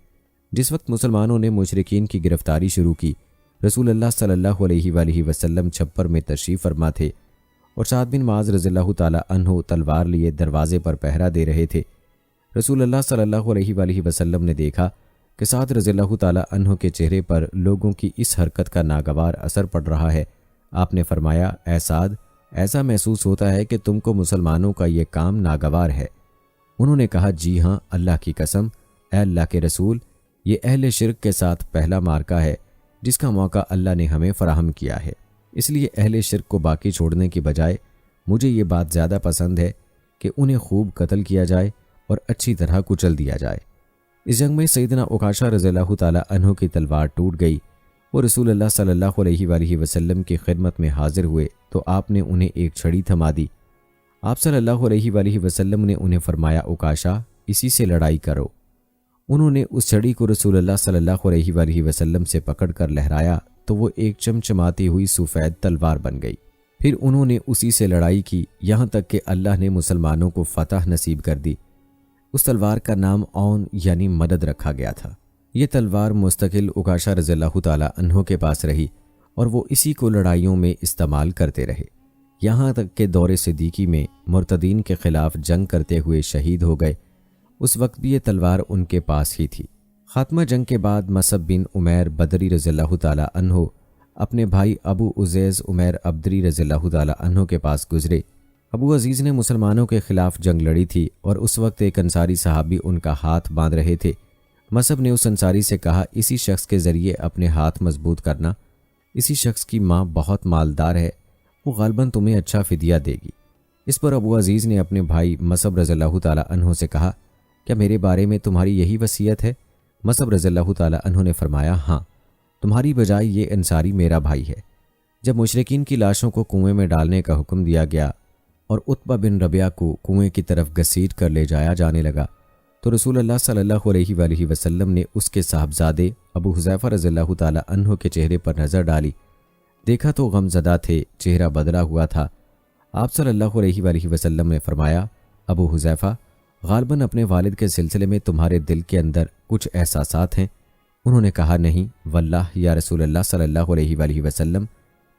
جس وقت مسلمانوں نے مشرکین کی گرفتاری شروع کی، رسول اللہ صلی اللہ علیہ وآلہ وسلم چھپر میں تشریف فرما تھے اور سعد بن معاذ رضی اللہ تعالی عنہ تلوار لیے دروازے پر پہرا دے رہے تھے۔ رسول اللہ صلی اللہ علیہ وآلہ وسلم نے دیکھا کہ سعد رضی اللہ تعالی عنہ کے چہرے پر لوگوں کی اس حرکت کا ناگوار اثر پڑ رہا ہے۔ آپ نے فرمایا، اے سعد، ایسا محسوس ہوتا ہے کہ تم کو مسلمانوں کا یہ کام ناگوار ہے۔ انہوں نے کہا جی ہاں، اللہ کی قسم، اے اللہ کے رسول، یہ اہل شرک کے ساتھ پہلا معرکہ ہے جس کا موقع اللہ نے ہمیں فراہم کیا ہے، اس لیے اہل شرک کو باقی چھوڑنے کی بجائے مجھے یہ بات زیادہ پسند ہے کہ انہیں خوب قتل کیا جائے اور اچھی طرح کچل دیا جائے۔ اس جنگ میں سیدنا عکاشہ رضی اللہ تعالی عنہ کی تلوار ٹوٹ گئی۔ وہ رسول اللہ صلی اللہ علیہ وآلہ وسلم کی خدمت میں حاضر ہوئے تو آپ نے انہیں ایک چھڑی تھما دی۔ آپ صلی اللہ علیہ وآلہ وسلم نے انہیں فرمایا عکاشہ اسی سے لڑائی کرو۔ انہوں نے اس چھڑی کو رسول اللہ صلی اللہ علیہ وآلہ وسلم سے پکڑ کر لہرایا تو وہ ایک چمچماتی ہوئی سفید تلوار بن گئی۔ پھر انہوں نے اسی سے لڑائی کی یہاں تک کہ اللہ نے مسلمانوں کو فتح نصیب کر دی۔ اس تلوار کا نام اون یعنی مدد رکھا گیا تھا۔ یہ تلوار مستقل عکاشہ رضی اللہ تعالی عنہ کے پاس رہی اور وہ اسی کو لڑائیوں میں استعمال کرتے رہے، یہاں تک کہ دور صدیقی میں مرتدین کے خلاف جنگ کرتے ہوئے شہید ہو گئے۔ اس وقت بھی یہ تلوار ان کے پاس ہی تھی۔ خاتمہ جنگ کے بعد مصعب بن عمیر بدری رضی اللہ تعالی عنہ اپنے بھائی ابو عزیز عمیر عبدری رضی اللہ تعالی عنہ کے پاس گزرے۔ ابو عزیز نے مسلمانوں کے خلاف جنگ لڑی تھی اور اس وقت ایک انصاری صحابی ان کا ہاتھ باندھ رہے تھے۔ مصعب نے اس انصاری سے کہا اسی شخص کے ذریعے اپنے ہاتھ مضبوط کرنا، اسی شخص کی ماں بہت مالدار ہے، وہ غالباً تمہیں اچھا فدیہ دے گی۔ اس پر ابو عزیز نے اپنے بھائی مصعب رضی اللہ تعالی عنہ سے کہا کیا میرے بارے میں تمہاری یہی وصیت ہے؟ مصعب رضی اللہ تعالی عنہ نے فرمایا ہاں، تمہاری بجائے یہ انصاری میرا بھائی ہے۔ جب مشرکین کی لاشوں کو کنویں میں ڈالنے کا حکم دیا گیا اور عتبہ بن ربیعہ کو کنویں کی طرف گھسیٹ کر لے جایا جانے لگا تو رسول اللہ صلی اللہ علیہ وآلہ وسلم نے اس کے صاحبزادے ابو حذیفہ رضی اللہ تعالی عنہ کے چہرے پر نظر ڈالی، دیکھا تو غم زدہ تھے، چہرہ بدلا ہوا تھا۔ آپ صلی اللہ علیہ وآلہ وسلم نے فرمایا ابو حذیفہ، غالباً اپنے والد کے سلسلے میں تمہارے دل کے اندر کچھ احساسات ہیں؟ انہوں نے کہا نہیں واللہ یا رسول اللہ صلی اللہ علیہ وآلہ وسلم،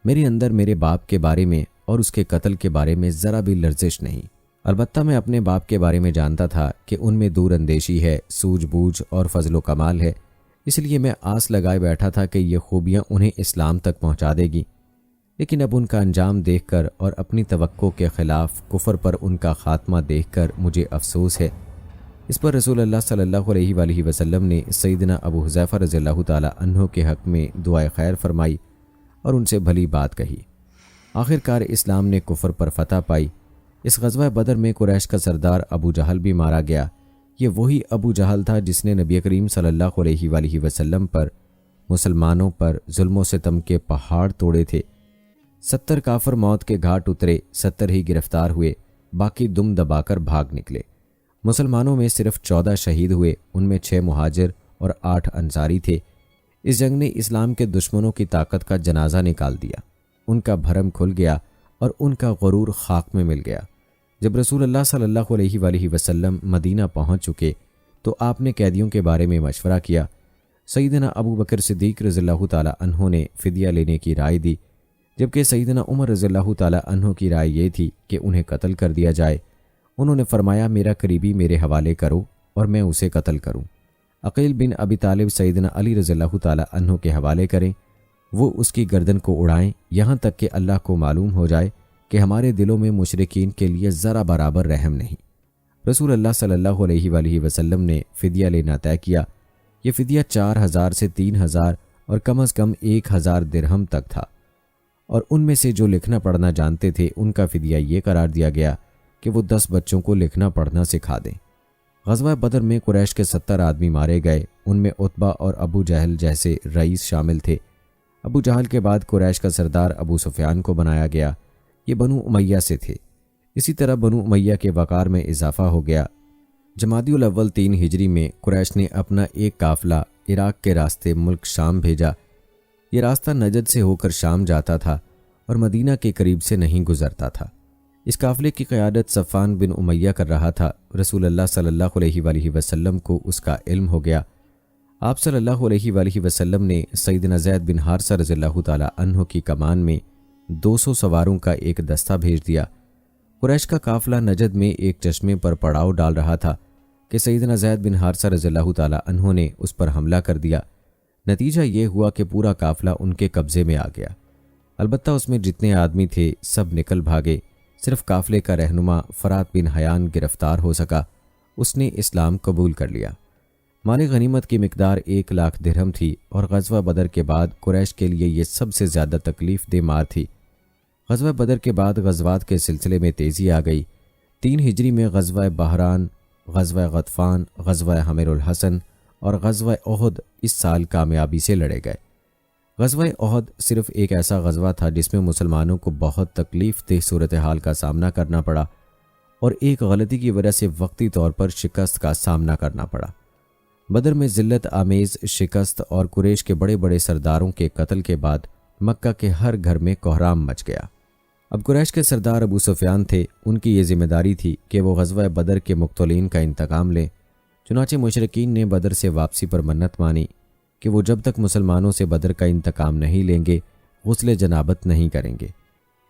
میرے اندر میرے باپ کے بارے میں اور اس کے قتل کے بارے میں ذرا بھی لرزش نہیں۔ البتہ میں اپنے باپ کے بارے میں جانتا تھا کہ ان میں دور اندیشی ہے، سوجھ بوجھ اور فضل و کمال ہے، اس لیے میں آس لگائے بیٹھا تھا کہ یہ خوبیاں انہیں اسلام تک پہنچا دے گی، لیکن اب ان کا انجام دیکھ کر اور اپنی توقع کے خلاف کفر پر ان کا خاتمہ دیکھ کر مجھے افسوس ہے۔ اس پر رسول اللہ صلی اللہ علیہ وآلہ وسلم نے سیدنا ابو حذیفہ رضی اللہ تعالی عنہ کے حق میں دعائے خیر فرمائی اور ان سے بھلی بات کہی۔ آخر کار اسلام نے کفر پر فتح پائی۔ اس غزوہ بدر میں قریش کا سردار ابو جہل بھی مارا گیا۔ یہ وہی ابو جہل تھا جس نے نبی کریم صلی اللہ علیہ وآلہ وسلم پر مسلمانوں پر ظلم و ستم کے پہاڑ توڑے تھے۔ 70 کافر موت کے گھاٹ اترے، 70 ہی گرفتار ہوئے، باقی دم دبا کر بھاگ نکلے۔ مسلمانوں میں صرف 14 شہید ہوئے، ان میں 6 مہاجر اور 8 انصاری تھے۔ اس جنگ نے اسلام کے دشمنوں کی طاقت کا جنازہ نکال دیا، ان کا بھرم کھل گیا اور ان کا غرور خاک میں مل گیا۔ جب رسول اللہ صلی اللہ علیہ وآلہ وسلم مدینہ پہنچ چکے تو آپ نے قیدیوں کے بارے میں مشورہ کیا۔ سیدنا ابو بکر صدیق رضی اللہ تعالی عنہ نے فدیہ لینے کی رائے دی، جبکہ سیدنا عمر رضی اللہ تعالی عنہ کی رائے یہ تھی کہ انہیں قتل کر دیا جائے۔ انہوں نے فرمایا میرا قریبی میرے حوالے کرو اور میں اسے قتل کروں۔ عقیل بن ابی طالب سیدنا علی رضی اللہ تعالی عنہ کے حوالے کریں، وہ اس کی گردن کو اڑائیں یہاں تک کہ اللہ کو معلوم ہو جائے کہ ہمارے دلوں میں مشرکین کے لیے ذرا برابر رحم نہیں۔ رسول اللہ صلی اللہ علیہ وآلہ وسلم نے فدیہ لینا طے کیا۔ یہ فدیہ 4000 سے 3000 اور کم از کم 1000 درہم تک تھا، اور ان میں سے جو لکھنا پڑھنا جانتے تھے ان کا فدیہ یہ قرار دیا گیا کہ وہ 10 بچوں کو لکھنا پڑھنا سکھا دیں۔ غزوہ بدر میں قریش کے 70 آدمی مارے گئے، ان میں عتبہ اور ابو جہل جیسے رئیس شامل تھے۔ ابو جہل کے بعد قریش کا سردار ابو سفیان کو بنایا گیا، یہ بنو امیہ سے تھے۔ اسی طرح بنو امیہ کے وقار میں اضافہ ہو گیا۔ جمادی الاول 3 ہجری میں قریش نے اپنا ایک قافلہ عراق کے راستے ملک شام بھیجا۔ یہ راستہ نجد سے ہو کر شام جاتا تھا اور مدینہ کے قریب سے نہیں گزرتا تھا۔ اس قافلے کی قیادت صفوان بن امیہ کر رہا تھا۔ رسول اللہ صلی اللہ علیہ وآلہ وسلم کو اس کا علم ہو گیا۔ آپ صلی اللہ علیہ وآلہ وسلم نے سیدنا زید بن حارثہ رضی اللہ تعالی عنہ کی کمان میں 200 سواروں کا ایک دستہ بھیج دیا۔ قریش کا قافلہ نجد میں ایک چشمے پر پڑاؤ ڈال رہا تھا کہ سیدنا زید بن حارثہ رضی اللہ تعالی عنہ نے اس پر حملہ کر دیا۔ نتیجہ یہ ہوا کہ پورا قافلہ ان کے قبضے میں آ گیا۔ البتہ اس میں جتنے آدمی تھے سب نکل بھاگے، صرف قافلے کا رہنما فرات بن حیان گرفتار ہو سکا، اس نے اسلام قبول کر لیا۔ مال غنیمت کی مقدار 1,00,000 درہم تھی اور غزوہ بدر کے بعد قریش کے لیے یہ سب سے زیادہ تکلیف دہ مار تھی۔ غزوہ بدر کے بعد غزوات کے سلسلے میں تیزی آ گئی۔ 3 ہجری میں غزوہ بحران، غزوہ غطفان، غزوہ حمیر الحسن اور غزوہ احد اس سال کامیابی سے لڑے گئے۔ غزوہ احد صرف ایک ایسا غزوہ تھا جس میں مسلمانوں کو بہت تکلیف دہ صورتحال کا سامنا کرنا پڑا اور ایک غلطی کی وجہ سے وقتی طور پر شکست کا سامنا کرنا پڑا۔ بدر میں ذلت آمیز شکست اور قریش کے بڑے بڑے سرداروں کے قتل کے بعد مکہ کے ہر گھر میں کوہرام مچ گیا۔ اب قریش کے سردار ابو سفیان تھے، ان کی یہ ذمہ داری تھی کہ وہ غزوہ بدر کے مقتولین کا انتقام لیں۔ چنانچہ مشرکین نے بدر سے واپسی پر منت مانی کہ وہ جب تک مسلمانوں سے بدر کا انتقام نہیں لیں گے غسل جنابت نہیں کریں گے۔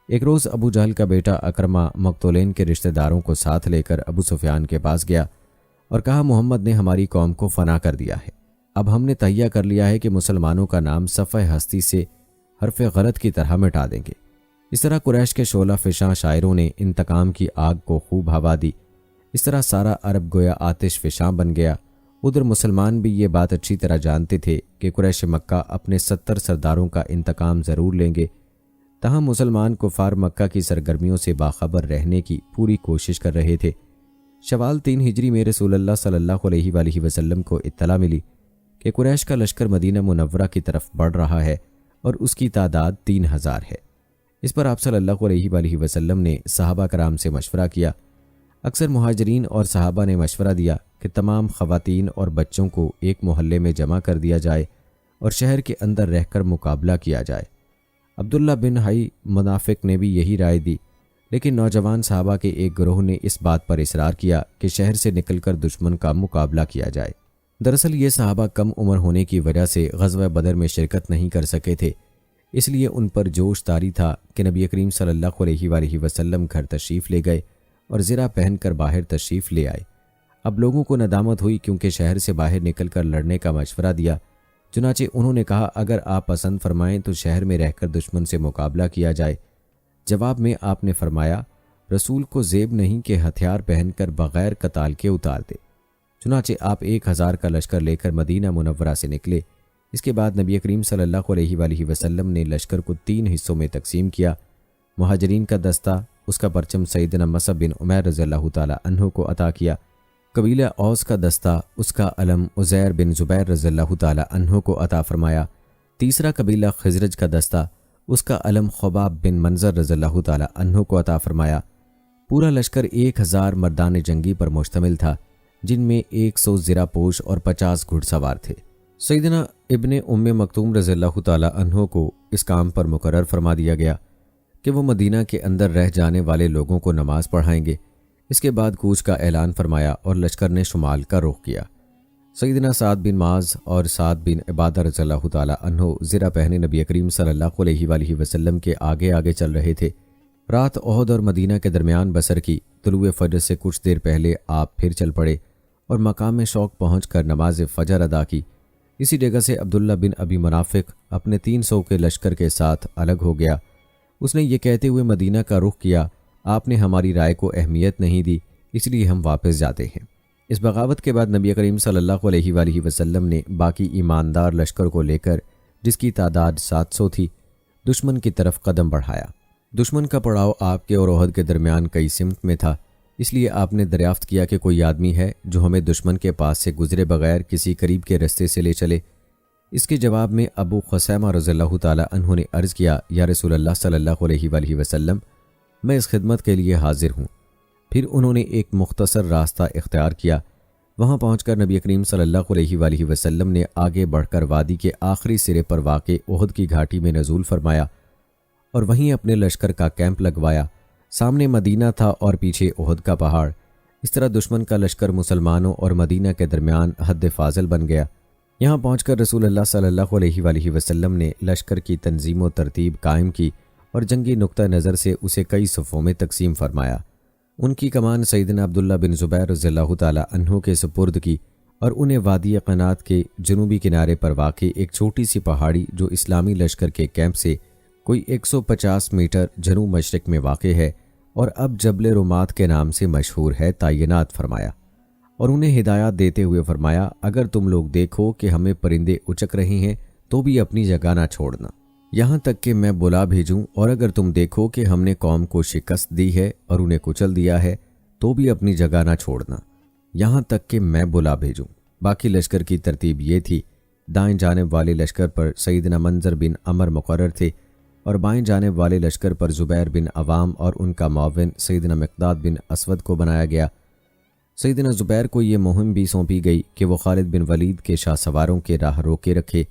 ایک روز ابو جہل کا بیٹا اکرمہ مقتولین کے رشتہ داروں کو ساتھ لے کر ابو سفیان کے پاس گیا اور کہا، محمد نے ہماری قوم کو فنا کر دیا ہے، اب ہم نے تہیہ کر لیا ہے کہ مسلمانوں کا نام صفحہ ہستی سے حرف غلط کی طرح مٹا دیں گے۔ اس طرح قریش کے شعلہ فشاں شاعروں نے انتقام کی آگ کو خوب ہوا دی۔ اس طرح سارا عرب گویا آتش فشاں بن گیا۔ ادھر مسلمان بھی یہ بات اچھی طرح جانتے تھے کہ قریش مکہ اپنے 70 سرداروں کا انتقام ضرور لیں گے، تاہم مسلمان کفار مکہ کی سرگرمیوں سے باخبر رہنے کی پوری کوشش کر رہے تھے۔ شوال 3 ہجری میں رسول اللہ صلی اللہ علیہ وآلہ وسلم کو اطلاع ملی کہ قریش کا لشکر مدینہ منورہ کی طرف بڑھ رہا ہے اور اس کی تعداد 3000 ہے۔ اس پر آپ صلی اللہ علیہ وآلہ وسلم نے صحابہ کرام سے مشورہ کیا۔ اکثر مہاجرین اور صحابہ نے مشورہ دیا کہ تمام خواتین اور بچوں کو ایک محلے میں جمع کر دیا جائے اور شہر کے اندر رہ کر مقابلہ کیا جائے۔ عبداللہ بن حی منافق نے بھی یہی رائے دی، لیکن نوجوان صحابہ کے ایک گروہ نے اس بات پر اصرار کیا کہ شہر سے نکل کر دشمن کا مقابلہ کیا جائے۔ دراصل یہ صحابہ کم عمر ہونے کی وجہ سے غزوہ بدر میں شرکت نہیں کر سکے تھے، اس لیے ان پر جوش طاری تھا کہ نبی کریم صلی اللہ علیہ وآلہ وسلم گھر تشریف لے گئے اور زرہ پہن کر باہر تشریف لے آئے۔ اب لوگوں کو ندامت ہوئی کیونکہ شہر سے باہر نکل کر لڑنے کا مشورہ دیا، چنانچہ انہوں نے کہا، اگر آپ پسند فرمائیں تو شہر میں رہ کر دشمن سے مقابلہ کیا جائے۔ جواب میں آپ نے فرمایا، رسول کو زیب نہیں کہ ہتھیار پہن کر بغیر قتال کے اتار دے۔ چنانچہ آپ 1000 کا لشکر لے کر مدینہ منورہ سے نکلے۔ اس کے بعد نبی کریم صلی اللہ علیہ وآلہ وسلم نے لشکر کو 3 حصوں میں تقسیم کیا۔ مہاجرین کا دستہ، اس کا پرچم سیدنا مصعب بن عمیر رضی اللہ تعالی عنہ کو عطا کیا۔ قبیلہ اوس کا دستہ، اس کا علم عزیر بن زبیر رضی اللہ تعالی عنہ کو عطا فرمایا۔ تیسرا قبیلہ خزرج کا دستہ، اس کا علم خباب بن منظر رضی اللہ تعالی عنہ کو عطا فرمایا۔ پورا لشکر 1000 مردان جنگی پر مشتمل تھا، جن میں 100 زرہ پوش اور 50 گھڑ سوار تھے۔ سیدنا ابن ام مکتوم رضی اللہ تعالی عنہ کو اس کام پر مقرر فرما دیا گیا کہ وہ مدینہ کے اندر رہ جانے والے لوگوں کو نماز پڑھائیں گے۔ اس کے بعد کوچ کا اعلان فرمایا اور لشکر نے شمال کا رخ کیا۔ سیدنا سعد بن معاذ اور سعد بن عبادہ رضی اللہ تعالی عنہ زرہ پہنے نبی کریم صلی اللہ علیہ وآلہ وسلم کے آگے آگے چل رہے تھے۔ رات احد اور مدینہ کے درمیان بسر کی۔ طلوع فجر سے کچھ دیر پہلے آپ پھر چل پڑے اور مقام شوق پہنچ کر نماز فجر ادا کی۔ اسی جگہ سے عبداللہ بن ابی منافق اپنے 300 کے لشکر کے ساتھ الگ ہو گیا۔ اس نے یہ کہتے ہوئے مدینہ کا رخ کیا، آپ نے ہماری رائے کو اہمیت نہیں دی، اس لیے ہم واپس جاتے ہیں۔ اس بغاوت کے بعد نبی کریم صلی اللہ علیہ وآلہ وسلم نے باقی ایماندار لشکر کو لے کر، جس کی تعداد 700 تھی، دشمن کی طرف قدم بڑھایا۔ دشمن کا پڑاؤ آپ کے اور احد کے درمیان کئی سمت میں تھا، اس لیے آپ نے دریافت کیا کہ کوئی آدمی ہے جو ہمیں دشمن کے پاس سے گزرے بغیر کسی قریب کے رستے سے لے چلے۔ اس کے جواب میں ابو خثیمہ رضی اللہ تعالی عنہ نے عرض کیا، یا رسول اللہ صلی اللہ علیہ وآلہ وسلم، میں اس خدمت کے لیے حاضر ہوں۔ پھر انہوں نے ایک مختصر راستہ اختیار کیا۔ وہاں پہنچ کر نبی کریم صلی اللہ علیہ وآلہ وسلم نے آگے بڑھ کر وادی کے آخری سرے پر واقع احد کی گھاٹی میں نزول فرمایا اور وہیں اپنے لشکر کا کیمپ لگوایا۔ سامنے مدینہ تھا اور پیچھے احد کا پہاڑ۔ اس طرح دشمن کا لشکر مسلمانوں اور مدینہ کے درمیان حد فاضل بن گیا۔ یہاں پہنچ کر رسول اللہ صلی اللہ علیہ وآلہ وسلم نے لشکر کی تنظیم و ترتیب قائم کی اور جنگی نقطہ نظر سے اسے کئی صفوں میں تقسیم فرمایا۔ ان کی کمان سیدنا عبداللہ بن زبیر رضی اللہ تعالی عنہ کے سپرد کی اور انہیں وادی قنات کے جنوبی کنارے پر واقع ایک چھوٹی سی پہاڑی جو اسلامی لشکر کے کیمپ سے کوئی 150 میٹر جنوب مشرق میں واقع ہے اور اب جبل رومات کے نام سے مشہور ہے، تعینات فرمایا اور انہیں ہدایات دیتے ہوئے فرمایا اگر تم لوگ دیکھو کہ ہمیں پرندے اچک رہے ہیں تو بھی اپنی جگہ نہ چھوڑنا، یہاں تک کہ میں بلا بھیجوں، اور اگر تم دیکھو کہ ہم نے قوم کو شکست دی ہے اور انہیں کچل دیا ہے تو بھی اپنی جگہ نہ چھوڑنا، یہاں تک کہ میں بلا بھیجوں۔ باقی لشکر کی ترتیب یہ تھی، دائیں جانب والے لشکر پر سیدنا منظر بن عمر مقرر تھے اور بائیں جانب والے لشکر پر زبیر بن عوام اور ان کا معاون سیدنا مقداد بن اسود کو بنایا گیا۔ سیدنا زبیر کو یہ مہم بھی سونپی گئی کہ وہ خالد بن ولید کے شاہ سواروں کے راہ روکے رکھے۔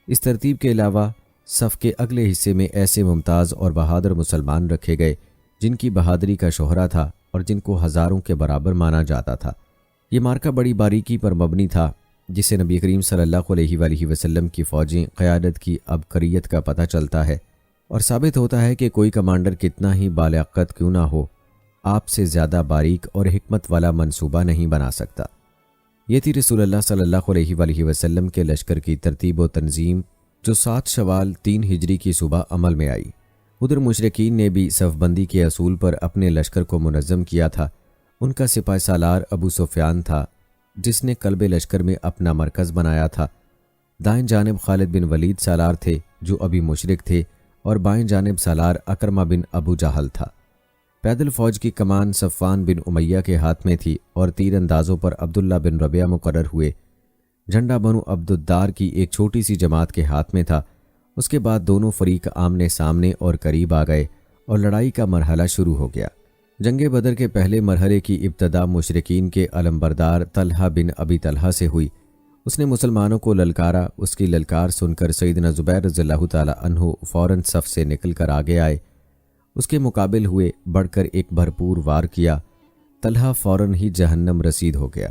اس ترتیب کے علاوہ صف کے اگلے حصے میں ایسے ممتاز اور بہادر مسلمان رکھے گئے جن کی بہادری کا شہرہ تھا اور جن کو ہزاروں کے برابر مانا جاتا تھا۔ یہ مارکہ بڑی باریکی پر مبنی تھا، جسے نبی کریم صلی اللہ علیہ وآلہ وسلم کی فوجیں قیادت کی عبقریت کا پتہ چلتا ہے اور ثابت ہوتا ہے کہ کوئی کمانڈر کتنا ہی بالیاقت کیوں نہ ہو، آپ سے زیادہ باریک اور حکمت والا منصوبہ نہیں بنا سکتا۔ یہ تھی رسول اللہ صلی اللہ علیہ وآلہ وسلم کے لشکر کی ترتیب و تنظیم جو 7 شوال 3 ہجری کی صبح عمل میں آئی۔ ادھر مشرکین نے بھی صف بندی کے اصول پر اپنے لشکر کو منظم کیا تھا۔ ان کا سپاہ سالار ابو سفیان تھا جس نے قلب لشکر میں اپنا مرکز بنایا تھا۔ دائیں جانب خالد بن ولید سالار تھے جو ابھی مشرک تھے اور بائیں جانب سالار اکرمہ بن ابو جہل تھا۔ پیدل فوج کی کمان صفوان بن امیہ کے ہاتھ میں تھی اور تیر اندازوں پر عبداللہ بن ربیعہ مقرر ہوئے۔ جھنڈا بنو عبد الدار کی ایک چھوٹی سی جماعت کے ہاتھ میں تھا۔ اس کے بعد دونوں فریق آمنے سامنے اور قریب آ گئے اور لڑائی کا مرحلہ شروع ہو گیا۔ جنگ بدر کے پہلے مرحلے کی ابتدا مشرکین کے علمبردار طلحہ بن ابی طلحہ سے ہوئی۔ اس نے مسلمانوں کو للکارا۔ اس کی للکار سن کر سیدنا زبیر رضی اللہ تعالی عنہ فوراً صف سے نکل کر آگے آئے، اس کے مقابل ہوئے، بڑھ کر ایک بھرپور وار کیا۔ طلحہ فوراً ہی جہنم رسید ہو گیا۔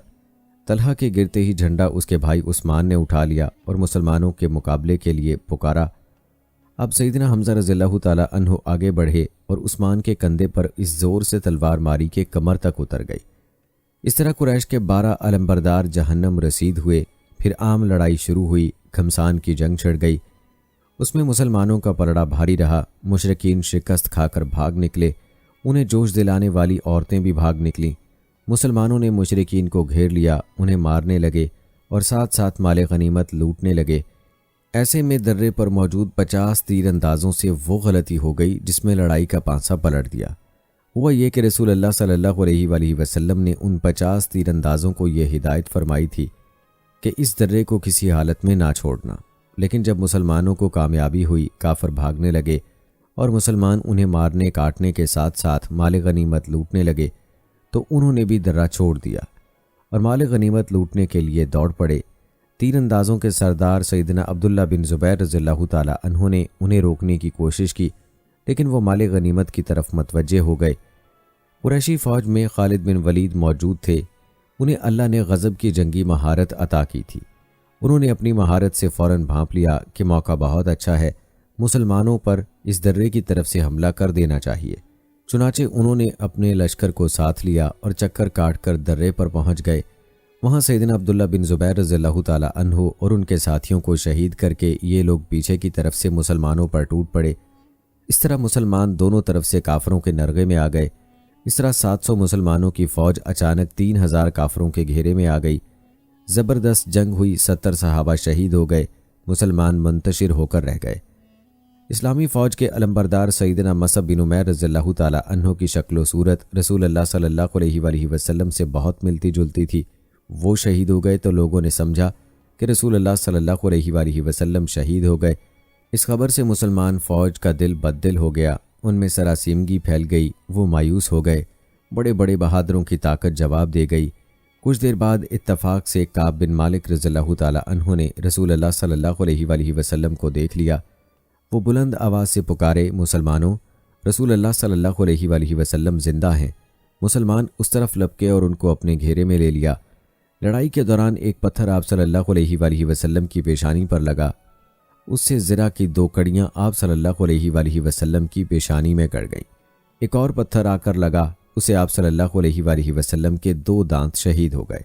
طلحہ کے گرتے ہی جھنڈا اس کے بھائی عثمان نے اٹھا لیا اور مسلمانوں کے مقابلے کے لیے پکارا۔ اب سیدنا حمزہ رضی اللہ تعالی عنہ آگے بڑھے اور عثمان کے کندھے پر اس زور سے تلوار ماری کہ کمر تک اتر گئی۔ اس طرح قریش کے 12 علمبردار جہنم رسید ہوئے۔ پھر عام لڑائی شروع ہوئی، گھمسان کی جنگ چھڑ گئی۔ اس میں مسلمانوں کا پلڑا بھاری رہا۔ مشرکین شکست کھا کر بھاگ نکلے، انہیں جوش دلانے والی عورتیں بھی بھاگ نکلیں۔ مسلمانوں نے مشرکین کو گھیر لیا، انہیں مارنے لگے اور ساتھ ساتھ مال غنیمت لوٹنے لگے۔ ایسے میں درے پر موجود 50 تیر اندازوں سے وہ غلطی ہو گئی جس میں لڑائی کا پانسا پلٹ دیا۔ ہوا یہ کہ رسول اللہ صلی اللہ علیہ وآلہ وسلم نے ان 50 تیر اندازوں کو یہ ہدایت فرمائی تھی کہ اس درے کو کسی حالت میں نہ چھوڑنا، لیکن جب مسلمانوں کو کامیابی ہوئی، کافر بھاگنے لگے اور مسلمان انہیں مارنے کاٹنے کے ساتھ ساتھ مال غنیمت لوٹنے لگے تو انہوں نے بھی درہ چھوڑ دیا اور مال غنیمت لوٹنے کے لیے دوڑ پڑے۔ تیر اندازوں کے سردار سیدنا عبداللہ بن زبیر رضی اللہ تعالی عنہ نے انہیں روکنے کی کوشش کی، لیکن وہ مال غنیمت کی طرف متوجہ ہو گئے۔ قریشی فوج میں خالد بن ولید موجود تھے، انہیں اللہ نے غضب کی جنگی مہارت عطا کی تھی۔ انہوں نے اپنی مہارت سے فوراً بھانپ لیا کہ موقع بہت اچھا ہے، مسلمانوں پر اس درے کی طرف سے حملہ کر دینا چاہیے۔ چنانچہ انہوں نے اپنے لشکر کو ساتھ لیا اور چکر کاٹ کر درے پر پہنچ گئے۔ وہاں سیدنا عبداللہ بن زبیر رضی اللہ تعالی عنہ اور ان کے ساتھیوں کو شہید کر کے یہ لوگ پیچھے کی طرف سے مسلمانوں پر ٹوٹ پڑے۔ اس طرح مسلمان دونوں طرف سے کافروں کے نرغے میں آ گئے۔ اس طرح 700 مسلمانوں کی فوج اچانک 3000 کافروں کے گھیرے میں آ گئی۔ زبردست جنگ ہوئی، 70 صحابہ شہید ہو گئے، مسلمان منتشر ہو کر رہ گئے۔ اسلامی فوج کے علمبردار سیدنا مصعب بن عمیر رضی اللہ تعالی عنہ کی شکل و صورت رسول اللہ صلی اللہ علیہ وآلہ وسلم سے بہت ملتی جلتی تھی۔ وہ شہید ہو گئے تو لوگوں نے سمجھا کہ رسول اللہ صلی اللہ علیہ وآلہ وسلم شہید ہو گئے۔ اس خبر سے مسلمان فوج کا دل بددل ہو گیا، ان میں سراسیمگی پھیل گئی، وہ مایوس ہو گئے۔ بڑے بڑے بہادروں کی طاقت جواب دے گئی۔ کچھ دیر بعد اتفاق سے کعب بن مالک رضی اللہ تعالی عنہ نے رسول اللہ صلی اللہ علیہ وآلہ وسلم کو دیکھ لیا۔ وہ بلند آواز سے پکارے، مسلمانوں، رسول اللہ صلی اللہ علیہ وآلہ وسلم زندہ ہیں۔ مسلمان اس طرف لپکے اور ان کو اپنے گھیرے میں لے لیا۔ لڑائی کے دوران ایک پتھر آپ صلی اللہ علیہ وآلہ وسلم کی پیشانی پر لگا، اس سے زرہ کی 2 کڑیاں آپ صلی اللہ علیہ وآلہ وسلم کی پیشانی میں گڑ گئیں۔ ایک اور پتھر آ کر لگا، اسے آپ صلی اللہ علیہ وآلہ وسلم کے 2 دانت شہید ہو گئے۔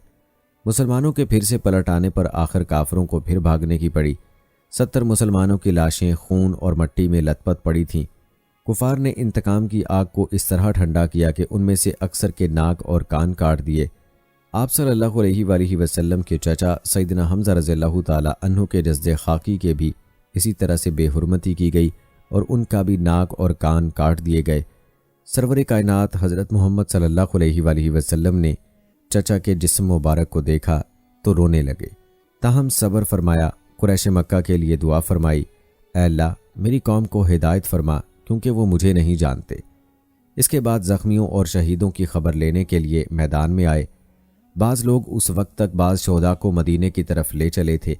مسلمانوں کے پھر سے پلٹ آنے پر آخر کافروں کو پھر بھاگنے کی پڑی۔ 70 مسلمانوں کی لاشیں خون اور مٹی میں لت پت پڑی تھیں۔ کفار نے انتقام کی آگ کو اس طرح ٹھنڈا کیا کہ ان میں سے اکثر کے ناک اور کان کاٹ دیے۔ آپ صلی اللہ علیہ وآلہ وسلم کے چچا سیدنا حمزہ رضی اللہ تعالی عنہ کے جسد خاکی کے بھی اسی طرح سے بے حرمتی کی گئی اور ان کا بھی ناک اور کان کاٹ دیے گئے۔ سرور کائنات حضرت محمد صلی اللہ علیہ وآلہ وسلم نے چچا کے جسم مبارک کو دیکھا تو رونے لگے، تاہم صبر فرمایا۔ قریش مکہ کے لیے دعا فرمائی، اے اللہ میری قوم کو ہدایت فرما کیونکہ وہ مجھے نہیں جانتے۔ اس کے بعد زخمیوں اور شہیدوں کی خبر لینے کے لیے میدان میں آئے۔ بعض لوگ اس وقت تک بعض شہداء کو مدینے کی طرف لے چلے تھے۔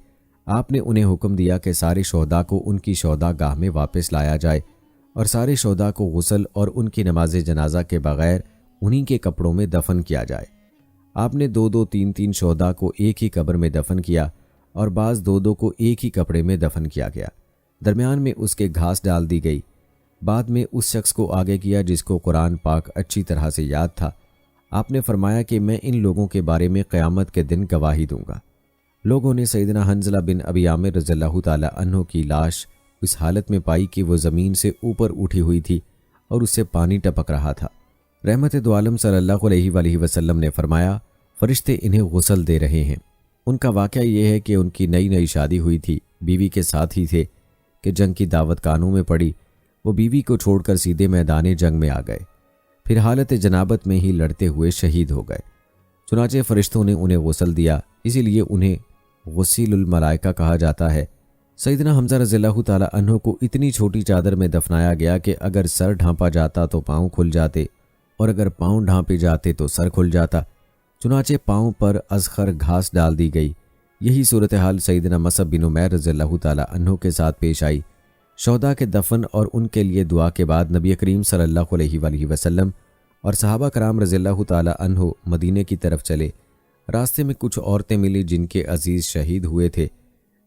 آپ نے انہیں حکم دیا کہ سارے شہداء کو ان کی شہداء گاہ میں واپس لایا جائے اور سارے شہداء کو غسل اور ان کی نماز جنازہ کے بغیر انہی کے کپڑوں میں دفن کیا جائے۔ آپ نے 2 3 شہداء کو ایک ہی قبر میں دفن کیا اور بعض 2 کو ایک ہی کپڑے میں دفن کیا گیا۔ درمیان میں اس کے گھاس ڈال دی گئی۔ بعد میں اس شخص کو آگے کیا جس کو قرآن پاک اچھی طرح سے یاد تھا۔ آپ نے فرمایا کہ میں ان لوگوں کے بارے میں قیامت کے دن گواہی دوں گا۔ لوگوں نے سیدنا حنظلہ بن ابی عامر رضی اللہ تعالی عنہ کی لاش اس حالت میں پائی کہ وہ زمین سے اوپر اٹھی ہوئی تھی اور اس سے پانی ٹپک رہا تھا۔ رحمت دو عالم صلی اللہ علیہ وآلہ وسلم نے فرمایا، فرشتے انہیں غسل دے رہے ہیں۔ ان کا واقعہ یہ ہے کہ ان کی نئی شادی ہوئی تھی، بیوی کے ساتھ ہی تھے کہ جنگ کی دعوت کانوں میں پڑی۔ وہ بیوی کو چھوڑ کر سیدھے میدان جنگ میں آ گئے، پھر حالت جنابت میں ہی لڑتے ہوئے شہید ہو گئے۔ چنانچہ فرشتوں نے انہیں غسل دیا، اسی لیے انہیں غسیل الملائکہ کہا جاتا ہے۔ سیدنا حمزہ رضی اللہ تعالی عنہ کو اتنی چھوٹی چادر میں دفنایا گیا کہ اگر سر ڈھانپا جاتا تو پاؤں کھل جاتے اور اگر پاؤں ڈھانپے جاتے تو سر کھل جاتا۔ چنانچہ پاؤں پر ازخر گھاس ڈال دی گئی۔ یہی صورتحال سیدنا مصعب بن عمیر رضی اللہ تعالی عنہ کے ساتھ پیش آئی۔ شہداء کے دفن اور ان کے لیے دعا کے بعد نبی کریم صلی اللہ علیہ وآلہ وسلم اور صحابہ کرام رضی اللہ تعالی عنہ مدینے کی طرف چلے۔ راستے میں کچھ عورتیں ملی جن کے عزیز شہید ہوئے تھے۔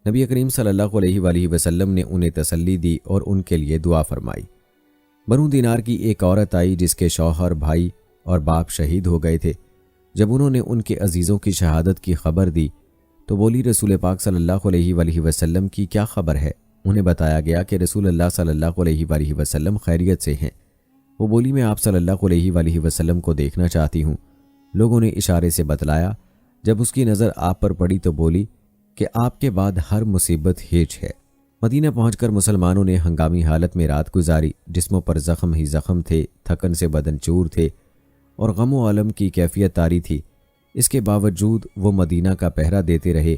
نبی کریم صلی اللہ علیہ وآلہ وسلم نے انہیں تسلی دی اور ان کے لیے دعا فرمائی۔ بنو دینار کی ایک عورت آئی جس کے شوہر، بھائی اور باپ شہید ہو گئے تھے۔ جب انہوں نے ان کے عزیزوں کی شہادت کی خبر دی تو بولی، رسول پاک صلی اللہ علیہ وآلہ وسلم کی کیا خبر ہے؟ انہیں بتایا گیا کہ رسول اللہ صلی اللہ علیہ وآلہ وسلم خیریت سے ہیں۔ وہ بولی، میں آپ صلی اللہ علیہ وآلہ وسلم کو دیکھنا چاہتی ہوں۔ لوگوں نے اشارے سے بتلایا۔ جب اس کی نظر آپ پر پڑی تو بولی کہ آپ کے بعد ہر مصیبت ہیج ہے۔ مدینہ پہنچ کر مسلمانوں نے ہنگامی حالت میں رات گزاری۔ جسموں پر زخم ہی زخم تھے، تھکن سے بدن چور تھے اور غم و علم کی کیفیت طاری تھی۔ اس کے باوجود وہ مدینہ کا پہرا دیتے رہے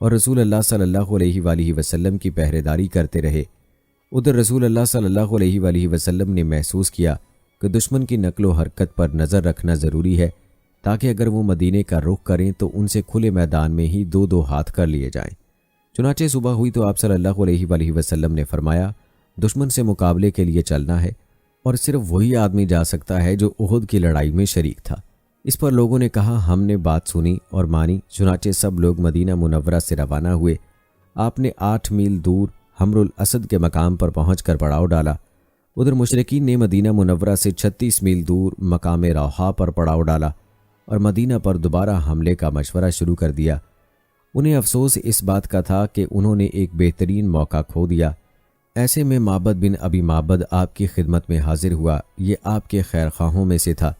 اور رسول اللہ صلی اللہ علیہ وآلہ وسلم کی پہرے داری کرتے رہے۔ ادھر رسول اللہ صلی اللہ علیہ وآلہ وسلم نے محسوس کیا کہ دشمن کی نقل و حرکت پر نظر رکھنا ضروری ہے تاکہ اگر وہ مدینے کا رخ کریں تو ان سے کھلے میدان میں ہی 2 ہاتھ کر لیے جائیں۔ چنانچہ صبح ہوئی تو آپ صلی اللہ علیہ وآلہ وسلم نے فرمایا، دشمن سے مقابلے کے لیے چلنا ہے اور صرف وہی آدمی جا سکتا ہے جو احد کی لڑائی میں شریک تھا۔ اس پر لوگوں نے کہا، ہم نے بات سنی اور مانی۔ چنانچہ سب لوگ مدینہ منورہ سے روانہ ہوئے۔ آپ نے 8 میل دور حمر الاسد کے مقام پر پہنچ کر پڑاؤ ڈالا۔ ادھر مشرکین نے مدینہ منورہ سے 36 میل دور مقام روحا پر پڑاؤ ڈالا اور مدینہ پر دوبارہ حملے کا مشورہ شروع کر دیا۔ انہیں افسوس اس بات کا تھا کہ انہوں نے ایک بہترین موقع کھو دیا۔ ایسے میں معبد بن ابی معبد آپ کی خدمت میں حاضر ہوا۔ یہ آپ کے خیر خواہوں میں سے تھا۔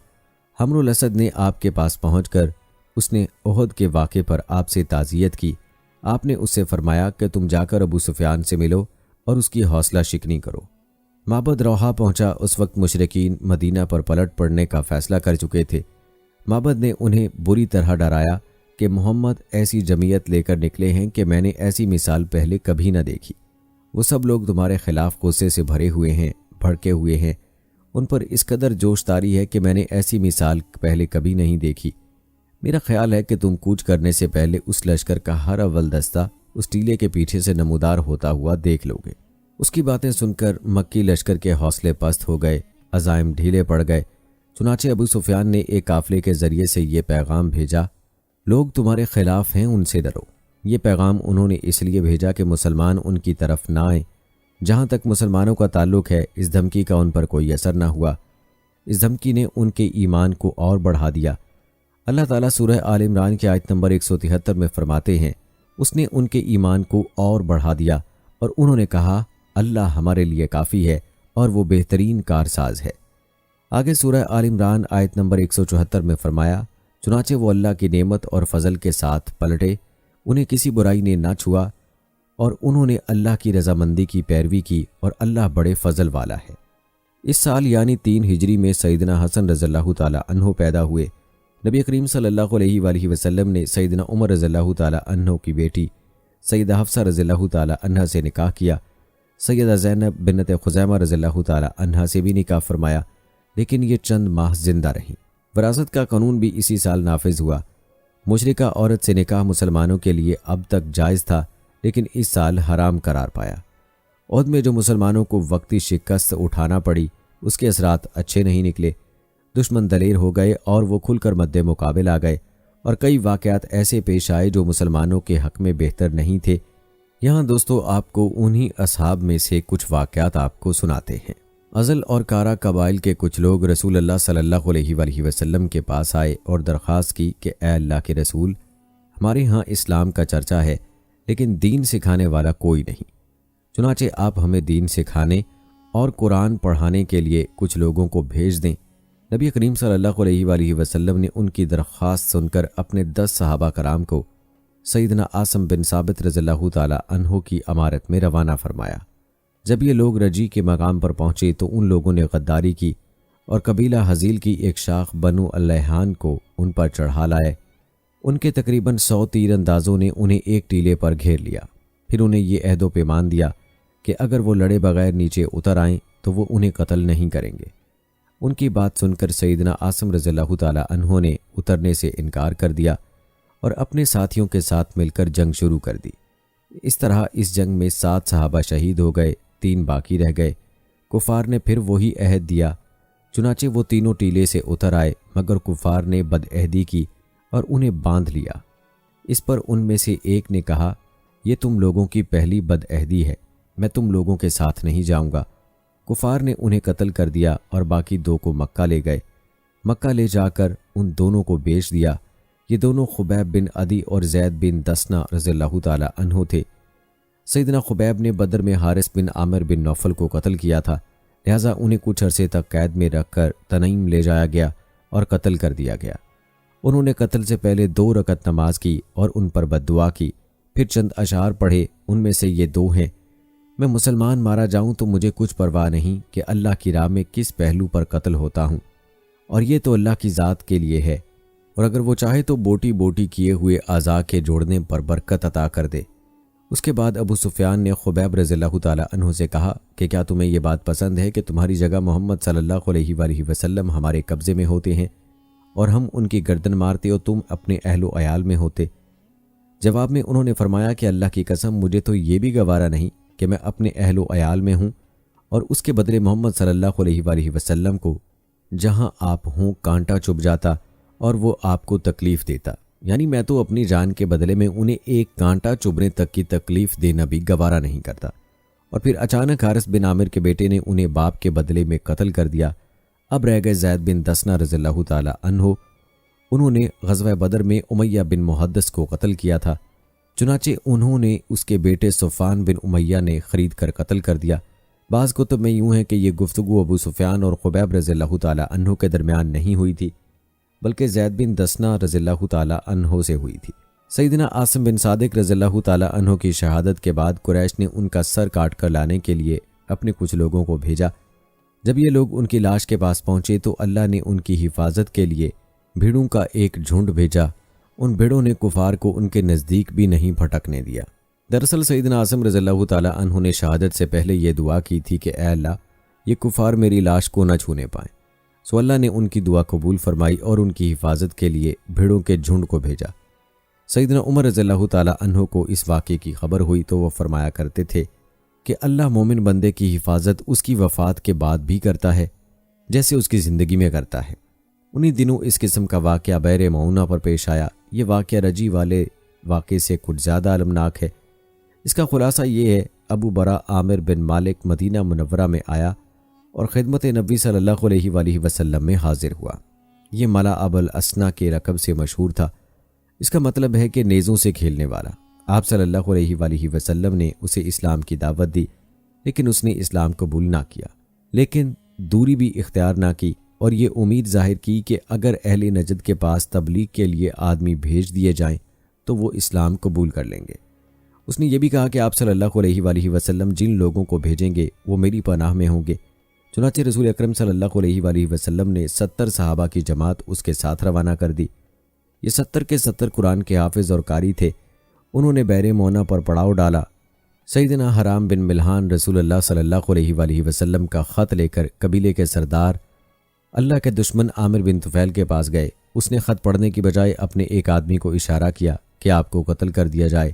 حمر الاسد نے آپ کے پاس پہنچ کر اس نے احد کے واقعے پر آپ سے تعزیت کی۔ آپ نے اس سے فرمایا کہ تم جا کر ابو سفیان سے ملو اور اس کی حوصلہ شکنی کرو۔ معبد روحا پہنچا۔ اس وقت مشرکین مدینہ پر پلٹ پڑنے کا فیصلہ کر چکے تھے۔ معبد نے انہیں بری طرح ڈرایا کہ محمد ایسی جمعیت لے کر نکلے ہیں کہ میں نے ایسی مثال پہلے کبھی نہ دیکھی۔ وہ سب لوگ تمہارے خلاف غصے سے بھرے ہوئے ہیں، بھڑکے ہوئے ہیں۔ ان پر اس قدر جوش طاری ہے کہ میں نے ایسی مثال پہلے کبھی نہیں دیکھی۔ میرا خیال ہے کہ تم کوچ کرنے سے پہلے اس لشکر کا ہر اول دستہ اس ٹیلے کے پیچھے سے نمودار ہوتا ہوا دیکھ لو گے۔ اس کی باتیں سن کر مکی لشکر کے حوصلے پست ہو گئے، عزائم ڈھیلے پڑ گئے۔ چنانچہ ابو سفیان نے ایک قافلے کے ذریعے سے یہ پیغام بھیجا، لوگ تمہارے خلاف ہیں، ان سے ڈرو۔ یہ پیغام انہوں نے اس لیے بھیجا کہ مسلمان ان کی طرف نہ آئیں۔ جہاں تک مسلمانوں کا تعلق ہے، اس دھمکی کا ان پر کوئی اثر نہ ہوا۔ اس دھمکی نے ان کے ایمان کو اور بڑھا دیا۔ اللہ تعالیٰ سورہ آل عمران کی آیت نمبر 173 میں فرماتے ہیں، اس نے ان کے ایمان کو اور بڑھا دیا اور انہوں نے کہا اللہ ہمارے لیے کافی ہے اور وہ بہترین کارساز ہے۔ آگے سورہ آل عمران آیت نمبر 174 میں فرمایا، چنانچہ وہ اللہ کی نعمت اور فضل کے ساتھ پلٹے، انہیں کسی برائی نے نہ چھوا اور انہوں نے اللہ کی رضامندی کی پیروی کی اور اللہ بڑے فضل والا ہے۔ اس سال یعنی 3 ہجری میں سیدنا حسن رضی اللہ تعالی عنہ پیدا ہوئے۔ نبی کریم صلی اللہ علیہ وآلہ وسلم نے سیدنا عمر رضی اللہ تعالی عنہ کی بیٹی سیدہ حفصہ رضی اللہ تعالی عنہ سے نکاح کیا۔ سیدہ زینب بنت خزیمہ رضی اللہ تعالی عنہ سے بھی نکاح فرمایا، لیکن یہ چند ماہ زندہ رہیں۔ وراثت کا قانون بھی اسی سال نافذ ہوا۔ مشرکہ عورت سے نکاح مسلمانوں کے لیے اب تک جائز تھا، لیکن اس سال حرام قرار پایا۔ عہد میں جو مسلمانوں کو وقتی شکست اٹھانا پڑی، اس کے اثرات اچھے نہیں نکلے۔ دشمن دلیر ہو گئے اور وہ کھل کر مد مقابل آ گئے، اور کئی واقعات ایسے پیش آئے جو مسلمانوں کے حق میں بہتر نہیں تھے۔ یہاں دوستو آپ کو انہی اصحاب میں سے کچھ واقعات آپ کو سناتے ہیں۔ ازل اور کارا قبائل کے کچھ لوگ رسول اللہ صلی اللہ علیہ وآلہ وسلم کے پاس آئے اور درخواست کی کہ اے اللہ کے رسول، ہمارے ہاں اسلام کا چرچا ہے لیکن دین سکھانے والا کوئی نہیں، چنانچہ آپ ہمیں دین سکھانے اور قرآن پڑھانے کے لیے کچھ لوگوں کو بھیج دیں۔ نبی کریم صلی اللہ علیہ وآلہ وسلم نے ان کی درخواست سن کر اپنے 10 صحابہ کرام کو سیدنا عاصم بن ثابت رضی اللہ تعالی عنہ کی امارت میں روانہ فرمایا۔ جب یہ لوگ رجی کے مقام پر پہنچے تو ان لوگوں نے غداری کی اور قبیلہ حزیل کی ایک شاخ بنو اللیحان کو ان پر چڑھا لائے۔ ان کے تقریباً 100 تیر اندازوں نے انہیں ایک ٹیلے پر گھیر لیا، پھر انہیں یہ عہد و پیمان دیا کہ اگر وہ لڑے بغیر نیچے اتر آئیں تو وہ انہیں قتل نہیں کریں گے۔ ان کی بات سن کر سیدنا عاصم رضی اللہ تعالی عنہ نے اترنے سے انکار کر دیا اور اپنے ساتھیوں کے ساتھ مل کر جنگ شروع کر دی۔ اس طرح اس جنگ میں 7 صحابہ شہید ہو گئے، 3 باقی رہ گئے۔ کفار نے پھر وہی عہد دیا، چنانچہ وہ تینوں ٹیلے سے اتر آئے، مگر کفار نے بدعہدی کی اور انہیں باندھ لیا۔ اس پر ان میں سے ایک نے کہا، یہ تم لوگوں کی پہلی بدعہدی ہے، میں تم لوگوں کے ساتھ نہیں جاؤں گا۔ کفار نے انہیں قتل کر دیا اور باقی 2 کو مکہ لے گئے۔ مکہ لے جا کر ان دونوں کو بیچ دیا۔ یہ دونوں خبیب بن عدی اور زید بن دسنہ رضی اللہ تعالی عنہ تھے۔ سیدنا خبیب نے بدر میں حارث بن عامر بن نوفل کو قتل کیا تھا، لہٰذا انہیں کچھ عرصے تک قید میں رکھ کر تنعیم لے جایا گیا اور قتل کر دیا گیا۔ انہوں نے قتل سے پہلے 2 رکعت نماز کی اور ان پر بددعا کی، پھر چند اشعار پڑھے، ان میں سے یہ 2 ہیں: میں مسلمان مارا جاؤں تو مجھے کچھ پرواہ نہیں کہ اللہ کی راہ میں کس پہلو پر قتل ہوتا ہوں، اور یہ تو اللہ کی ذات کے لیے ہے، اور اگر وہ چاہے تو بوٹی بوٹی کیے ہوئے اعضاء کے جوڑنے پر برکت عطا کر دے۔ اس کے بعد ابو سفیان نے خبیب رضی اللہ تعالی عنہ سے کہا کہ کیا تمہیں یہ بات پسند ہے کہ تمہاری جگہ محمد صلی اللہ علیہ وآلہ وسلم ہمارے قبضے میں ہوتے ہیں اور ہم ان کی گردن مارتے اور تم اپنے اہل و عیال میں ہوتے؟ جواب میں انہوں نے فرمایا کہ اللہ کی قسم مجھے تو یہ بھی گوارا نہیں کہ میں اپنے اہل و عیال میں ہوں اور اس کے بدلے محمد صلی اللہ علیہ وآلہ وسلم کو جہاں آپ ہوں کانٹا چبھ جاتا اور وہ آپ کو تکلیف دیتا، یعنی میں تو اپنی جان کے بدلے میں انہیں ایک کانٹا چبھنے تک کی تکلیف دینا بھی گوارا نہیں کرتا۔ اور پھر اچانک حارث بن عامر کے بیٹے نے انہیں باپ کے بدلے میں قتل کر دیا۔ اب رہ گئے زید بن دسنہ رضی اللہ تعالی عنہ۔ انہوں نے غزوہ بدر میں امیہ بن محدث کو قتل کیا تھا، چنانچہ انہوں نے اس کے بیٹے صفوان بن امیہ نے خرید کر قتل کر دیا۔ بعض کتب میں یوں ہے کہ یہ گفتگو ابو سفیان اور خبیب رضی اللہ تعالی عنہ کے درمیان نہیں ہوئی تھی، بلکہ زید بن دسنہ رضی اللہ تعالی عنہ سے ہوئی تھی۔ سیدنا عاصم بن صادق رضی اللہ تعالی عنہ کی شہادت کے بعد قریش نے ان کا سر کاٹ کر لانے کے لیے اپنے کچھ لوگوں کو بھیجا۔ جب یہ لوگ ان کی لاش کے پاس پہنچے تو اللہ نے ان کی حفاظت کے لیے بھیڑوں کا ایک جھنڈ بھیجا۔ ان بھیڑوں نے کفار کو ان کے نزدیک بھی نہیں پھٹکنے دیا۔ دراصل سیدنا عاصم رضی اللہ تعالی عنہ نے شہادت سے پہلے یہ دعا کی تھی کہ اے اللہ، یہ کفار میری لاش کو نہ چھونے پائیں۔ سو اللہ نے ان کی دعا قبول فرمائی اور ان کی حفاظت کے لیے بھیڑوں کے جھنڈ کو بھیجا۔ سیدنا عمر رضی اللہ تعالی عنہ کو اس واقعے کی خبر ہوئی تو وہ فرمایا کرتے تھے کہ اللہ مومن بندے کی حفاظت اس کی وفات کے بعد بھی کرتا ہے جیسے اس کی زندگی میں کرتا ہے۔ انہی دنوں اس قسم کا واقعہ بئر معونہ پر پیش آیا۔ یہ واقعہ رجی والے واقعے سے کچھ زیادہ المناک ہے۔ اس کا خلاصہ یہ ہے، ابو برا عامر بن مالک مدینہ منورہ میں آیا اور خدمت نبی صلی اللہ علیہ وآلہ وسلم میں حاضر ہوا۔ یہ ملا ابو الاسنا کے لقب سے مشہور تھا۔ اس کا مطلب ہے کہ نیزوں سے کھیلنے والا۔ آپ صلی اللہ علیہ وآلہ وسلم نے اسے اسلام کی دعوت دی، لیکن اس نے اسلام قبول نہ کیا، لیکن دوری بھی اختیار نہ کی اور یہ امید ظاہر کی کہ اگر اہل نجد کے پاس تبلیغ کے لیے آدمی بھیج دیے جائیں تو وہ اسلام قبول کر لیں گے۔ اس نے یہ بھی کہا کہ آپ صلی اللہ علیہ وآلہ وسلم جن لوگوں کو بھیجیں گے وہ میری پناہ میں ہوں گے۔ چنانچہ رسول اکرم صلی اللہ علیہ وآلہ وسلم نے 70 صحابہ کی جماعت اس کے ساتھ روانہ کر دی۔ یہ 70 کے 70 قرآن کے حافظ اور قاری تھے۔ انہوں نے بحر مونا پر پڑاؤ ڈالا۔ سیدنا حرام بن ملحان رسول اللہ صلی اللہ علیہ وآلہ وسلم کا خط لے کر قبیلے کے سردار اللہ کے دشمن عامر بن طفیل کے پاس گئے۔ اس نے خط پڑھنے کی بجائے اپنے ایک آدمی کو اشارہ کیا کہ آپ کو قتل کر دیا جائے۔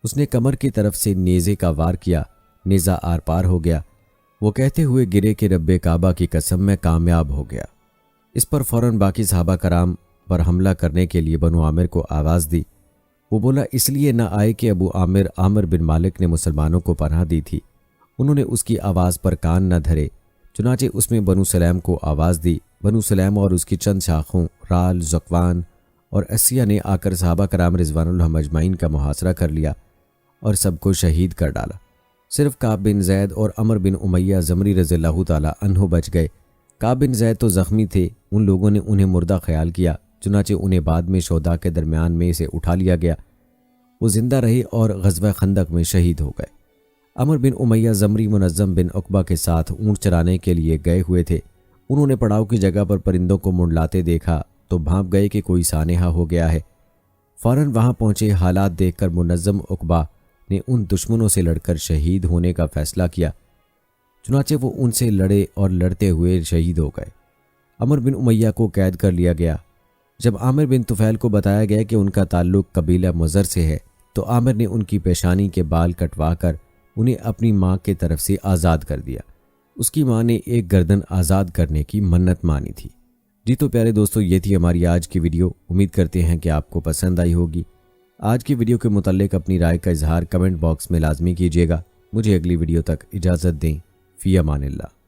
اس نے کمر کی طرف سے نیزے کا وار کیا، نیزہ آر پار ہو گیا۔ وہ کہتے ہوئے گرے کہ رب کعبہ کی قسم میں کامیاب ہو گیا۔ اس پر فوراً باقی صحابہ کرام پر حملہ کرنے کے لیے بنو عامر کو آواز دی۔ وہ بولا اس لیے نہ آئے کہ ابو عامر بن مالک نے مسلمانوں کو پناہ دی تھی، انہوں نے اس کی آواز پر کان نہ دھرے۔ چنانچہ اس میں بنو سلیم کو آواز دی۔ بنو سلیم اور اس کی چند شاخوں رال، زکوان اور اسیہ نے آ کر صحابہ کرام رضوان اللہ اجمعین کا محاصرہ کر لیا اور سب کو شہید کر ڈالا۔ صرف کعب بن زید اور عمر بن امیہ زمری رضی اللہ تعالیٰ عنہ بچ گئے۔ کعب بن زید تو زخمی تھے، ان لوگوں نے انہیں مردہ خیال کیا، چنانچہ انہیں بعد میں شہداء کے درمیان میں سے اٹھا لیا گیا۔ وہ زندہ رہے اور غزوہ خندق میں شہید ہو گئے۔ عمر بن امیہ زمری منظم بن عقبہ کے ساتھ اونٹ چرانے کے لیے گئے ہوئے تھے۔ انہوں نے پڑاؤ کی جگہ پر پرندوں کو منڈلاتے دیکھا تو بھانپ گئے کہ کوئی سانحہ ہو گیا ہے۔ فوراً وہاں پہنچے، حالات دیکھ کر منظم عقبہ نے ان دشمنوں سے لڑ کر شہید ہونے کا فیصلہ کیا۔ چنانچہ وہ ان سے لڑے اور لڑتے ہوئے شہید ہو گئے۔ عمر بن امیہ کو قید کر لیا گیا۔ جب عامر بن طفیل کو بتایا گیا کہ ان کا تعلق قبیلہ مضر سے ہے تو عامر نے ان کی پیشانی کے بال کٹوا کر انہیں اپنی ماں کے طرف سے آزاد کر دیا۔ اس کی ماں نے ایک گردن آزاد کرنے کی منت مانی تھی۔ جی تو پیارے دوستو، یہ تھی ہماری آج کی ویڈیو۔ امید کرتے ہیں کہ آپ کو پسند آئی ہوگی۔ آج کی ویڈیو کے متعلق اپنی رائے کا اظہار کمنٹ باکس میں لازمی کیجیے گا۔ مجھے اگلی ویڈیو تک اجازت دیں۔ فی امان اللہ۔